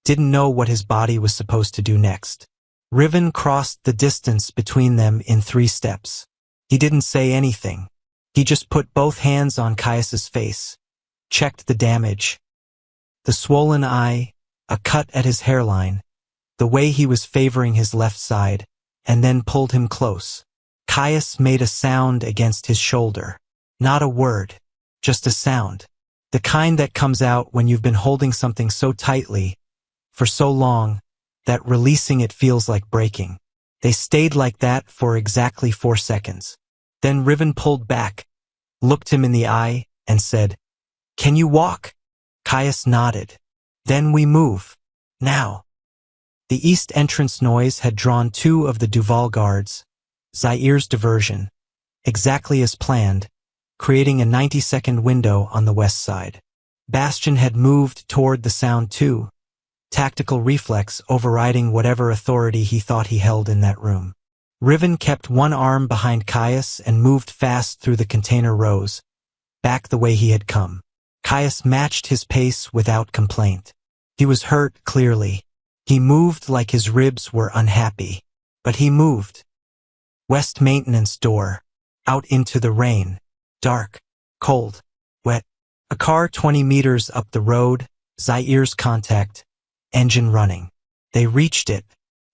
didn't know what his body was supposed to do next. Riven crossed the distance between them in 3 steps. He didn't say anything. He just put both hands on Caius's face, checked the damage. The swollen eye, a cut at his hairline, the way he was favoring his left side, and then pulled him close. Caius made a sound against his shoulder. Not a word, just a sound. The kind that comes out when you've been holding something so tightly, for so long, that releasing it feels like breaking. They stayed like that for exactly 4 seconds. Then Riven pulled back, looked him in the eye, and said, "Can you walk?" Caius nodded. "Then we move. Now." The east entrance noise had drawn 2 of the Duval guards, Zaire's diversion, exactly as planned, creating a 90-second window on the west side. Bastian had moved toward the sound too, tactical reflex overriding whatever authority he thought he held in that room. Riven kept one arm behind Caius and moved fast through the container rows, back the way he had come. Caius matched his pace without complaint. He was hurt, clearly. He moved like his ribs were unhappy. But he moved. West maintenance door. Out into the rain. Dark. Cold. Wet. A car 20 meters up the road. Zaire's contact. Engine running. They reached it.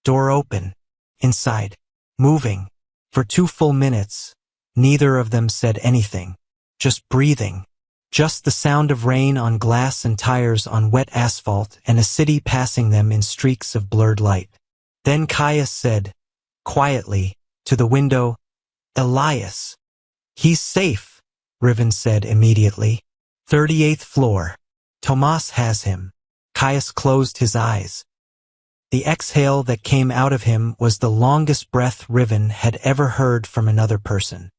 Door open. Inside. Moving. For 2 full minutes. Neither of them said anything. Just breathing. Just the sound of rain on glass and tires on wet asphalt and a city passing them in streaks of blurred light. Then Caius said, quietly, to the window, "Elias." "He's safe," Riven said immediately. 38th floor. Tomas has him. Caius closed his eyes. The exhale that came out of him was the longest breath Riven had ever heard from another person.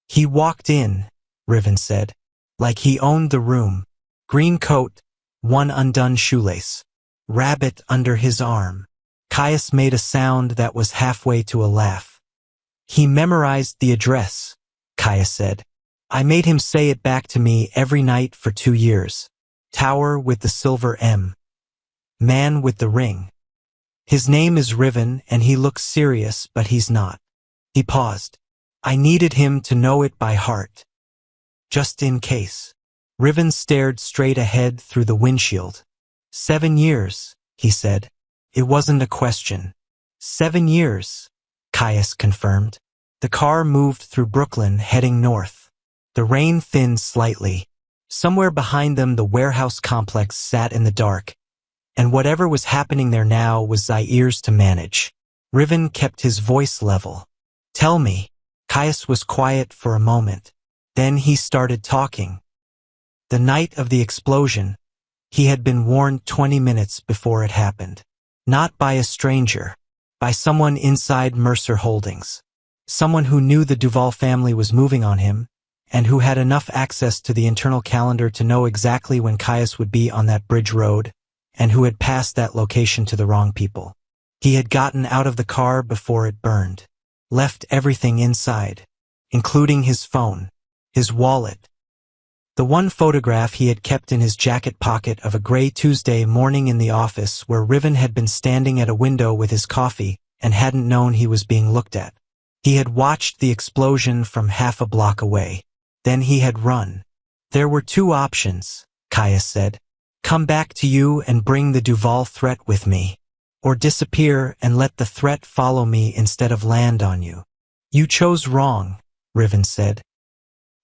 "He walked in," Riven said, like he owned the room. Green coat, 1 undone shoelace. Rabbit under his arm. Caius made a sound that was halfway to a laugh. "He memorized the address," Caius said. "I made him say it back to me every night for 2 years. Tower with the silver M. Man with the ring. His name is Riven and he looks serious, but he's not." He paused. "I needed him to know it by heart. Just in case." Riven stared straight ahead through the windshield. 7 years, he said. It wasn't a question. 7 years, Caius confirmed. The car moved through Brooklyn, heading north. The rain thinned slightly. Somewhere behind them the warehouse complex sat in the dark, and whatever was happening there now was Zaire's to manage. Riven kept his voice level. "Tell me." Caius was quiet for a moment. Then he started talking. The night of the explosion, he had been warned 20 minutes before it happened. Not by a stranger, by someone inside Mercer Holdings. Someone who knew the Duval family was moving on him, and who had enough access to the internal calendar to know exactly when Caius would be on that bridge road, and who had passed that location to the wrong people. He had gotten out of the car before it burned. Left everything inside, including his phone. His wallet. The one photograph he had kept in his jacket pocket of a gray Tuesday morning in the office where Riven had been standing at a window with his coffee and hadn't known he was being looked at. He had watched the explosion from half a block away. Then he had run. There were 2 options, Caius said. Come back to you and bring the Duval threat with me. Or disappear and let the threat follow me instead of land on you. You chose wrong, Riven said.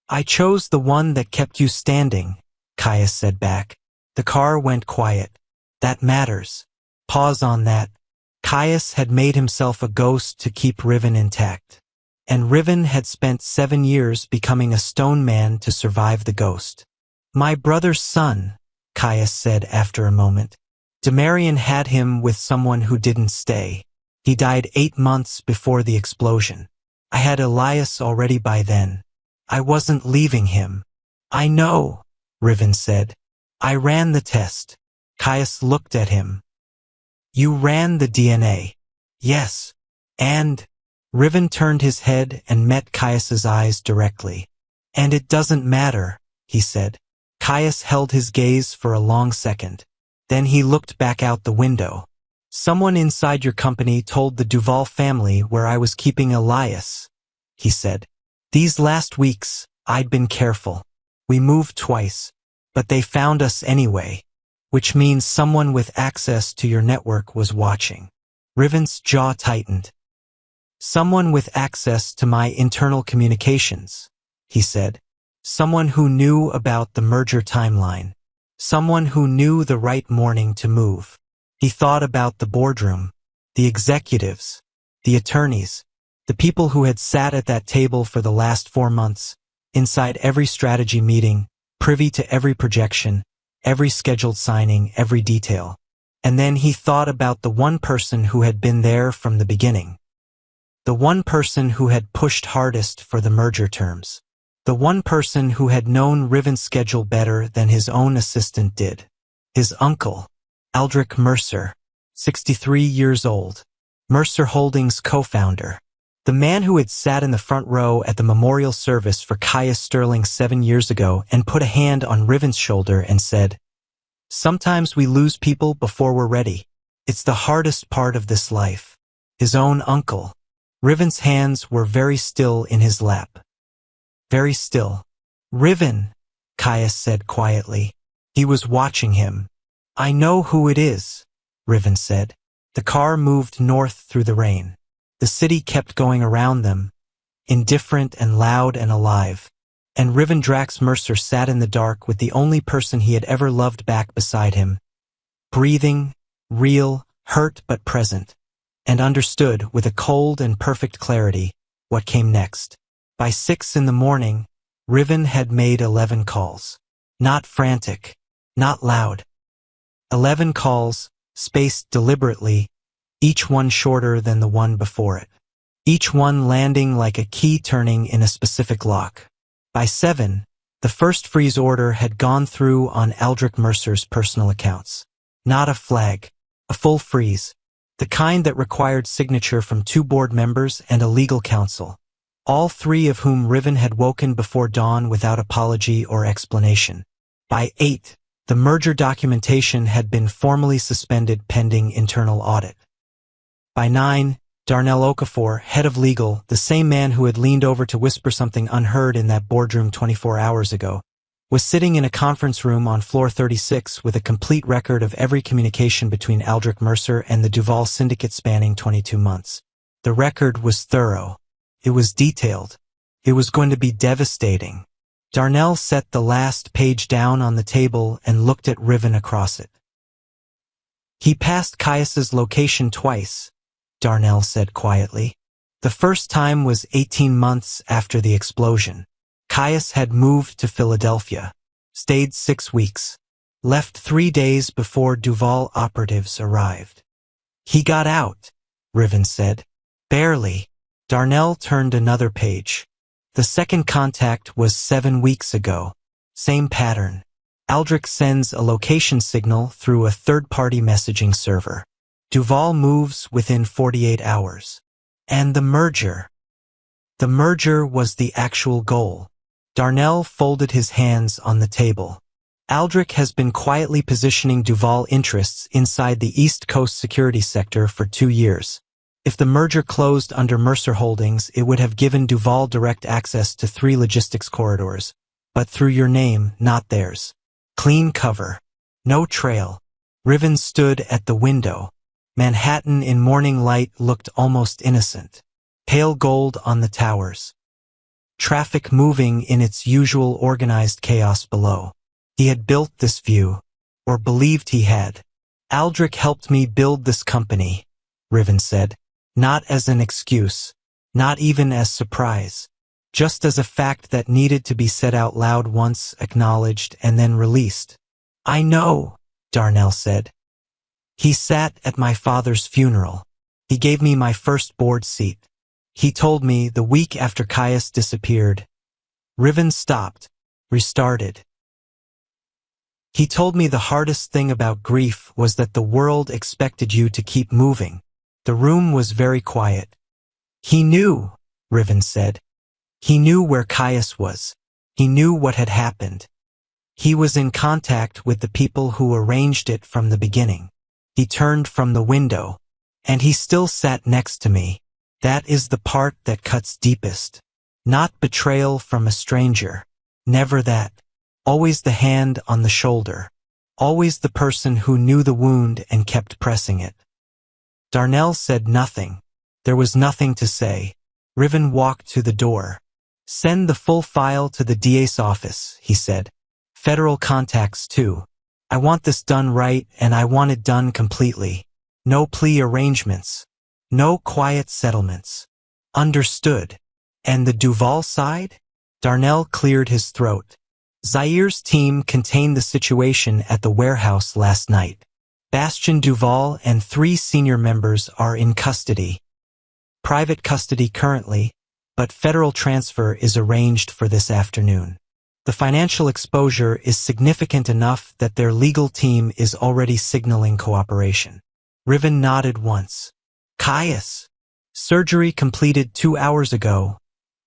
I chose the one that kept you standing, Caius said back. The car went quiet. That matters. Pause on that. Caius had made himself a ghost to keep Riven intact. And Riven had spent 7 years becoming a stone man to survive the ghost. My brother's son, Caius said after a moment. Demarion had him with someone who didn't stay. He died 8 months before the explosion. I had Elias already by then. I wasn't leaving him. I know, Riven said. I ran the test. Caius looked at him. You ran the DNA. Yes. And Riven turned his head and met Caius's eyes directly. And it doesn't matter, he said. Caius held his gaze for a long second. Then he looked back out the window. Someone inside your company told the Duval family where I was keeping Elias, he said. These last weeks, I'd been careful. We moved twice, but they found us anyway, which means someone with access to your network was watching. Riven's jaw tightened. Someone with access to my internal communications, he said. Someone who knew about the merger timeline. Someone who knew the right morning to move. He thought about the boardroom, the executives, the attorneys, the people who had sat at that table for the last 4 months, inside every strategy meeting, privy to every projection, every scheduled signing, every detail. And then he thought about the one person who had been there from the beginning. The one person who had pushed hardest for the merger terms. The one person who had known Riven's schedule better than his own assistant did. His uncle, Aldrich Mercer, 63 years old, Mercer Holdings co-founder. The man who had sat in the front row at the memorial service for Caius Sterling 7 years ago and put a hand on Riven's shoulder and said, Sometimes we lose people before we're ready. It's the hardest part of this life. His own uncle. Riven's hands were very still in his lap. Very still. Riven, Caius said quietly. He was watching him. I know who it is, Riven said. The car moved north through the rain. The city kept going around them, indifferent and loud and alive. And Riven Drax Mercer sat in the dark with the only person he had ever loved back beside him. Breathing, real, hurt but present. And understood, with a cold and perfect clarity, what came next. By 6 in the morning, Riven had made 11 calls. Not frantic, not loud. 11 calls, spaced deliberately, each one shorter than the one before it. Each one landing like a key turning in a specific lock. By 7, the first freeze order had gone through on Aldrich Mercer's personal accounts. Not a flag, a full freeze. The kind that required signature from 2 board members and a legal counsel. All 3 of whom Riven had woken before dawn without apology or explanation. By 8, the merger documentation had been formally suspended pending internal audit. By 9, Darnell Okafor, head of legal, the same man who had leaned over to whisper something unheard in that boardroom 24 hours ago, was sitting in a conference room on floor 36 with a complete record of every communication between Aldrich Mercer and the Duval syndicate spanning 22 months. The record was thorough. It was detailed. It was going to be devastating. Darnell set the last page down on the table and looked at Riven across it. He passed Caius's location twice, Darnell said quietly. The first time was 18 months after the explosion. Caius had moved to Philadelphia, stayed 6 weeks, left 3 days before Duval operatives arrived. He got out, Riven said. Barely. Darnell turned another page. The second contact was 7 weeks ago. Same pattern. Aldrich sends a location signal through a third-party messaging server. Duval moves within 48 hours. And the merger. The merger was the actual goal. Darnell folded his hands on the table. Aldrich has been quietly positioning Duval interests inside the East Coast security sector for 2 years. If the merger closed under Mercer Holdings, it would have given Duval direct access to 3 logistics corridors, but through your name, not theirs. Clean cover. No trail. Riven stood at the window. Manhattan in morning light looked almost innocent. Pale gold on the towers. Traffic moving in its usual organized chaos below. He had built this view, or believed he had. Aldrich helped me build this company, Riven said. Not as an excuse, not even as surprise. Just as a fact that needed to be said out loud once, acknowledged, and then released. I know, Darnell said. He sat at my father's funeral. He gave me my first board seat. He told me the week after Caius disappeared. Riven stopped, restarted. He told me the hardest thing about grief was that the world expected you to keep moving. The room was very quiet. He knew, Riven said. He knew where Caius was. He knew what had happened. He was in contact with the people who arranged it from the beginning. He turned from the window, and he still sat next to me. That is the part that cuts deepest. Not betrayal from a stranger. Never that. Always the hand on the shoulder. Always the person who knew the wound and kept pressing it. Darnell said nothing. There was nothing to say. Riven walked to the door. Send the full file to the DA's office, he said. Federal contacts too. I want this done right, and I want it done completely. No plea arrangements. No quiet settlements. Understood. And the Duval side? Darnell cleared his throat. Zaire's team contained the situation at the warehouse last night. Bastian Duval and 3 senior members are in custody. Private custody currently, but federal transfer is arranged for this afternoon. The financial exposure is significant enough that their legal team is already signaling cooperation. Riven nodded once. Caius. Surgery completed 2 hours ago,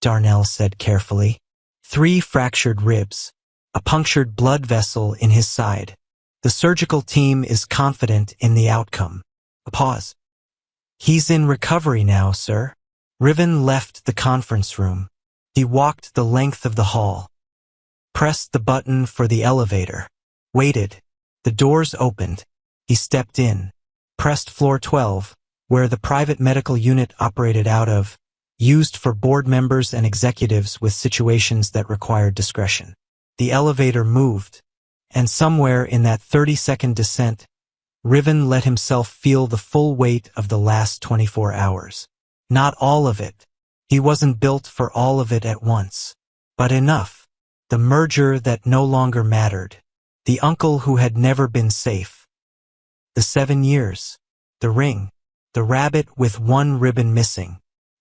Darnell said carefully. 3 fractured ribs. A punctured blood vessel in his side. The surgical team is confident in the outcome. A pause. He's in recovery now, sir. Riven left the conference room. He walked the length of the hall. Pressed the button for the elevator. Waited. The doors opened. He stepped in. Pressed floor 12, where the private medical unit operated out of, used for board members and executives with situations that required discretion. The elevator moved, and somewhere in that 30-second descent, Riven let himself feel the full weight of the last 24 hours. Not all of it. He wasn't built for all of it at once. But enough. The merger that no longer mattered. The uncle who had never been safe. The 7 years. The ring. The rabbit with 1 ribbon missing.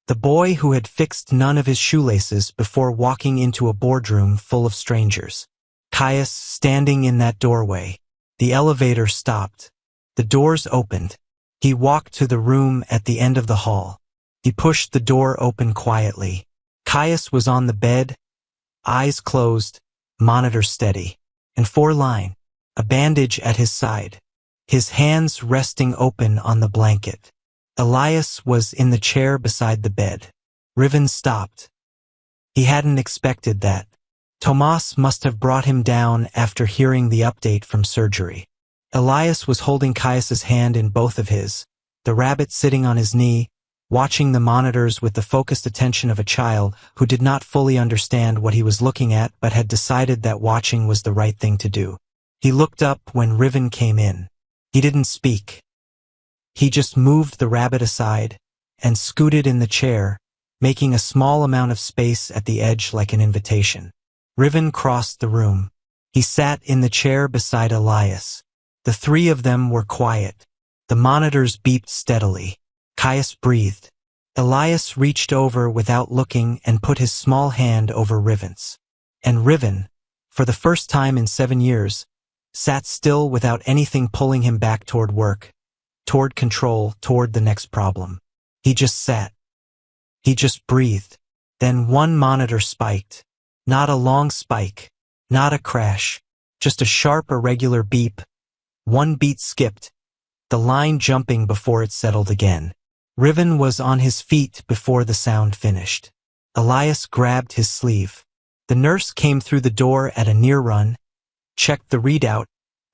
The boy who had fixed none of his shoelaces before walking into a boardroom full of strangers. Caius standing in that doorway. The elevator stopped. The doors opened. He walked to the room at the end of the hall. He pushed the door open quietly. Caius was on the bed, eyes closed, monitor steady, and 4 line, a bandage at his side, his hands resting open on the blanket. Elias was in the chair beside the bed. Riven stopped. He hadn't expected that. Tomas must have brought him down after hearing the update from surgery. Elias was holding Caius's hand in both of his, the rabbit sitting on his knee, watching the monitors with the focused attention of a child who did not fully understand what he was looking at but had decided that watching was the right thing to do. He looked up when Riven came in. He didn't speak. He just moved the rabbit aside and scooted in the chair, making a small amount of space at the edge like an invitation. Riven crossed the room. He sat in the chair beside Elias. The 3 of them were quiet. The monitors beeped steadily. Caius breathed. Elias reached over without looking and put his small hand over Riven's. And Riven, for the first time in 7 years, sat still without anything pulling him back toward work, toward control, toward the next problem. He just sat. He just breathed. Then one monitor spiked. Not a long spike. Not a crash. Just a sharp, irregular beep. 1 beat skipped. The line jumping before it settled again. Riven was on his feet before the sound finished. Elias grabbed his sleeve. The nurse came through the door at a near run, checked the readout,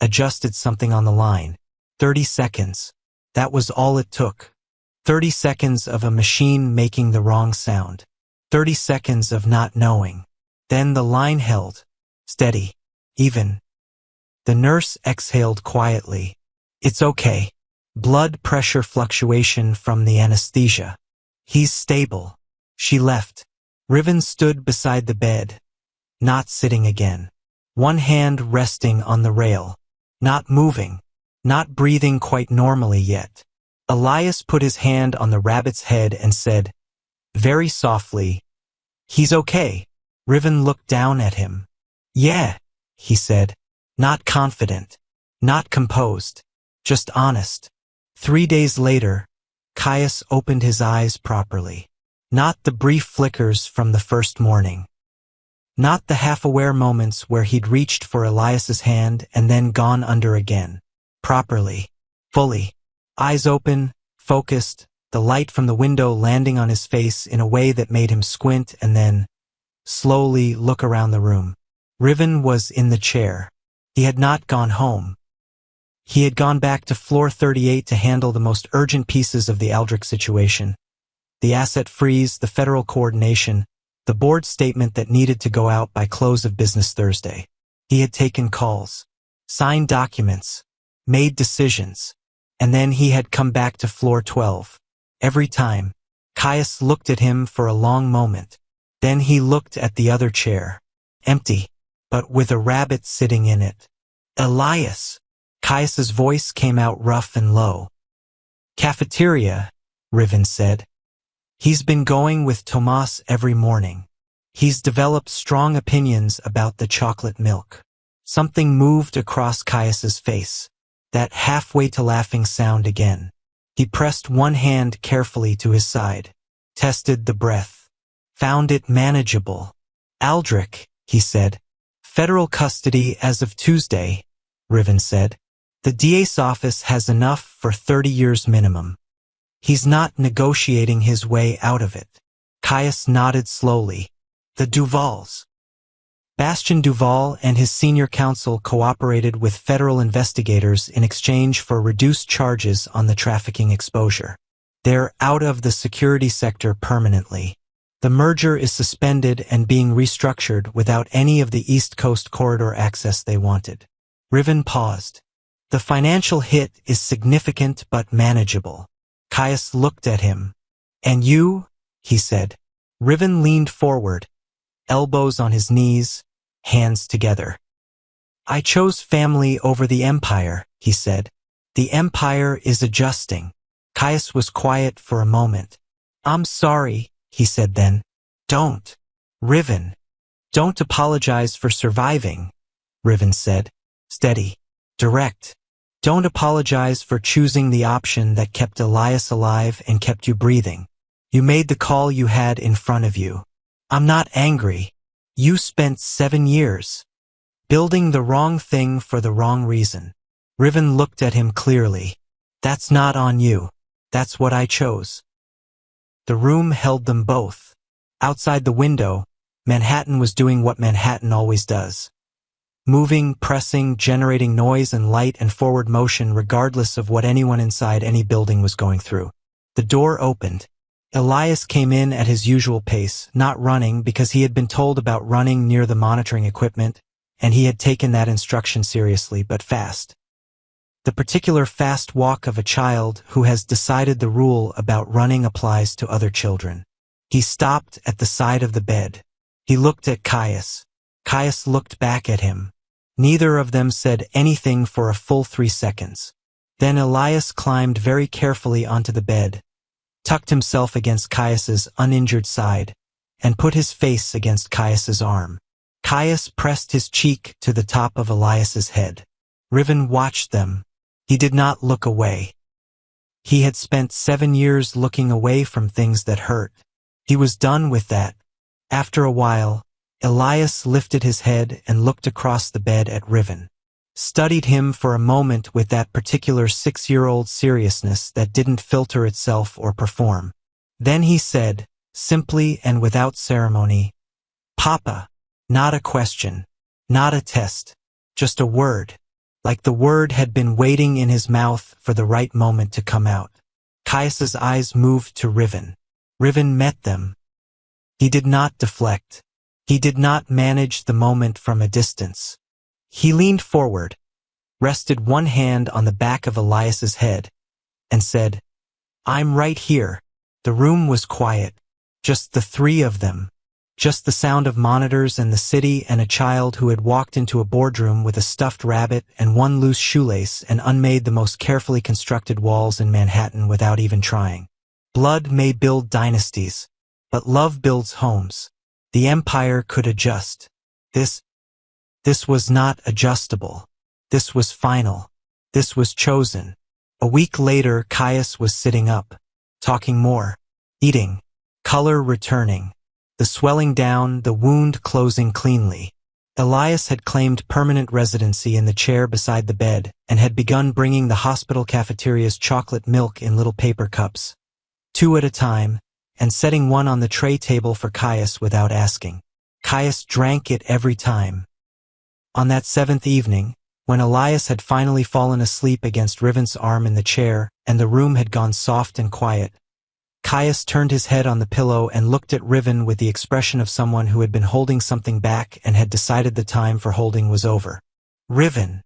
adjusted something on the line. 30 seconds. That was all it took. 30 seconds of a machine making the wrong sound. 30 seconds of not knowing. Then the line held. Steady. Even. The nurse exhaled quietly. It's okay. Blood pressure fluctuation from the anesthesia. He's stable. She left. Riven stood beside the bed, not sitting again. One hand resting on the rail. Not moving. Not breathing quite normally yet. Elias put his hand on the rabbit's head and said, very softly, "He's okay." Riven looked down at him. "Yeah," he said, not confident, not composed, just honest. 3 days later, Caius opened his eyes properly. Not the brief flickers from the first morning. Not the half-aware moments where he'd reached for Elias's hand and then gone under again. Properly. Fully. Eyes open, focused, the light from the window landing on his face in a way that made him squint and then, slowly, look around the room. Riven was in the chair. He had not gone home. He had gone back to floor 38 to handle the most urgent pieces of the Aldrich situation. The asset freeze, the federal coordination, the board statement that needed to go out by close of business Thursday. He had taken calls, signed documents, made decisions, and then he had come back to floor 12. Every time, Caius looked at him for a long moment. Then he looked at the other chair. Empty, but with a rabbit sitting in it. Elias. Caius's voice came out rough and low. Cafeteria, Riven said. He's been going with Tomas every morning. He's developed strong opinions about the chocolate milk. Something moved across Caius's face. That halfway to laughing sound again. He pressed one hand carefully to his side. Tested the breath. Found it manageable. Aldrich, he said. Federal custody as of Tuesday, Riven said. The DA's office has enough for 30 years minimum. He's not negotiating his way out of it. Caius nodded slowly. The Duvals. Bastian Duval and his senior counsel cooperated with federal investigators in exchange for reduced charges on the trafficking exposure. They're out of the security sector permanently. The merger is suspended and being restructured without any of the East Coast corridor access they wanted. Riven paused. The financial hit is significant but manageable. Caius looked at him. And you? He said. Riven leaned forward, elbows on his knees, hands together. I chose family over the empire, he said. The empire is adjusting. Caius was quiet for a moment. I'm sorry, he said then. Don't. Riven. Don't apologize for surviving, Riven said. Steady. Direct. Don't apologize for choosing the option that kept Elias alive and kept you breathing. You made the call you had in front of you. I'm not angry. You spent 7 years building the wrong thing for the wrong reason. Riven looked at him clearly. That's not on you. That's what I chose. The room held them both. Outside the window, Manhattan was doing what Manhattan always does. Moving, pressing, generating noise and light and forward motion regardless of what anyone inside any building was going through. The door opened. Elias came in at his usual pace, not running because he had been told about running near the monitoring equipment, and he had taken that instruction seriously, but fast. The particular fast walk of a child who has decided the rule about running applies to other children. He stopped at the side of the bed. He looked at Caius. Caius looked back at him. Neither of them said anything for a full 3 seconds. Then Elias climbed very carefully onto the bed, tucked himself against Caius's uninjured side, and put his face against Caius's arm. Caius pressed his cheek to the top of Elias's head. Riven watched them. He did not look away. He had spent 7 years looking away from things that hurt. He was done with that. After a while, Elias lifted his head and looked across the bed at Riven. Studied him for a moment with that particular 6-year-old seriousness that didn't filter itself or perform. Then he said, simply and without ceremony, Papa. Not a question. Not a test. Just a word. like the word had been waiting in his mouth for the right moment to come out. Caius's eyes moved to Riven. Riven met them. He did not deflect. He did not manage the moment from a distance. He leaned forward, rested one hand on the back of Elias's head, and said, "I'm right here." The room was quiet, just the three of them, just the sound of monitors and the city and a child who had walked into a boardroom with a stuffed rabbit and one loose shoelace and unmade the most carefully constructed walls in Manhattan without even trying. Blood may build dynasties, but love builds homes. The empire could adjust. This was not adjustable. This was final. This was chosen. A week later, Caius was sitting up, talking more, eating, color returning, the swelling down, the wound closing cleanly. Elias had claimed permanent residency in the chair beside the bed and had begun bringing the hospital cafeteria's chocolate milk in little paper cups, 2 at a time, and setting one on the tray table for Caius without asking. Caius drank it every time. On that 7th evening, when Elias had finally fallen asleep against Riven's arm in the chair and the room had gone soft and quiet, Caius turned his head on the pillow and looked at Riven with the expression of someone who had been holding something back and had decided the time for holding was over. "Riven,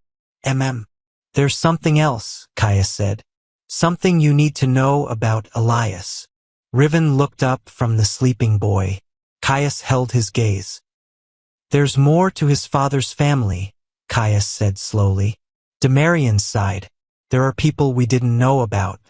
there's something else," Caius said. "Something you need to know about Elias." Riven looked up from the sleeping boy. Caius held his gaze. "There's more to his father's family," Caius said slowly. "Demarian's side. There are people we didn't know about.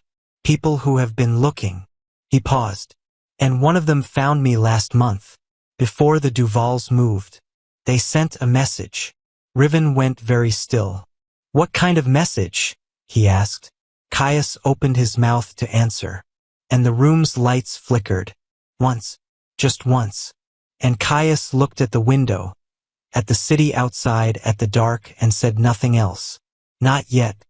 People who have been looking." He paused. "And one of them found me last month, before the Duvals moved. They sent a message." Riven went very still. "What kind of message?" he asked. Caius opened his mouth to answer, and the room's lights flickered. Once. Just once. And Caius looked at the window, at the city outside, at the dark, and said nothing else. Not yet.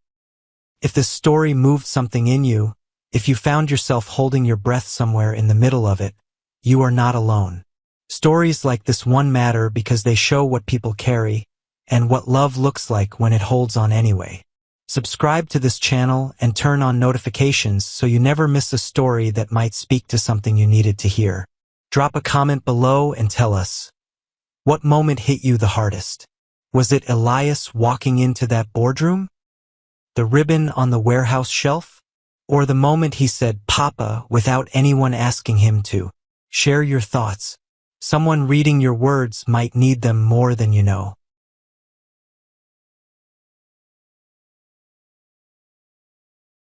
If this story moved something in you, if you found yourself holding your breath somewhere in the middle of it, you are not alone. Stories like this one matter because they show what people carry and what love looks like when it holds on anyway. Subscribe to this channel and turn on notifications so you never miss a story that might speak to something you needed to hear. Drop a comment below and tell us, what moment hit you the hardest? Was it Elias walking into that boardroom? The ribbon on the warehouse shelf? Or the moment he said "Papa" without anyone asking him to? Share your thoughts. Someone reading your words might need them more than you know.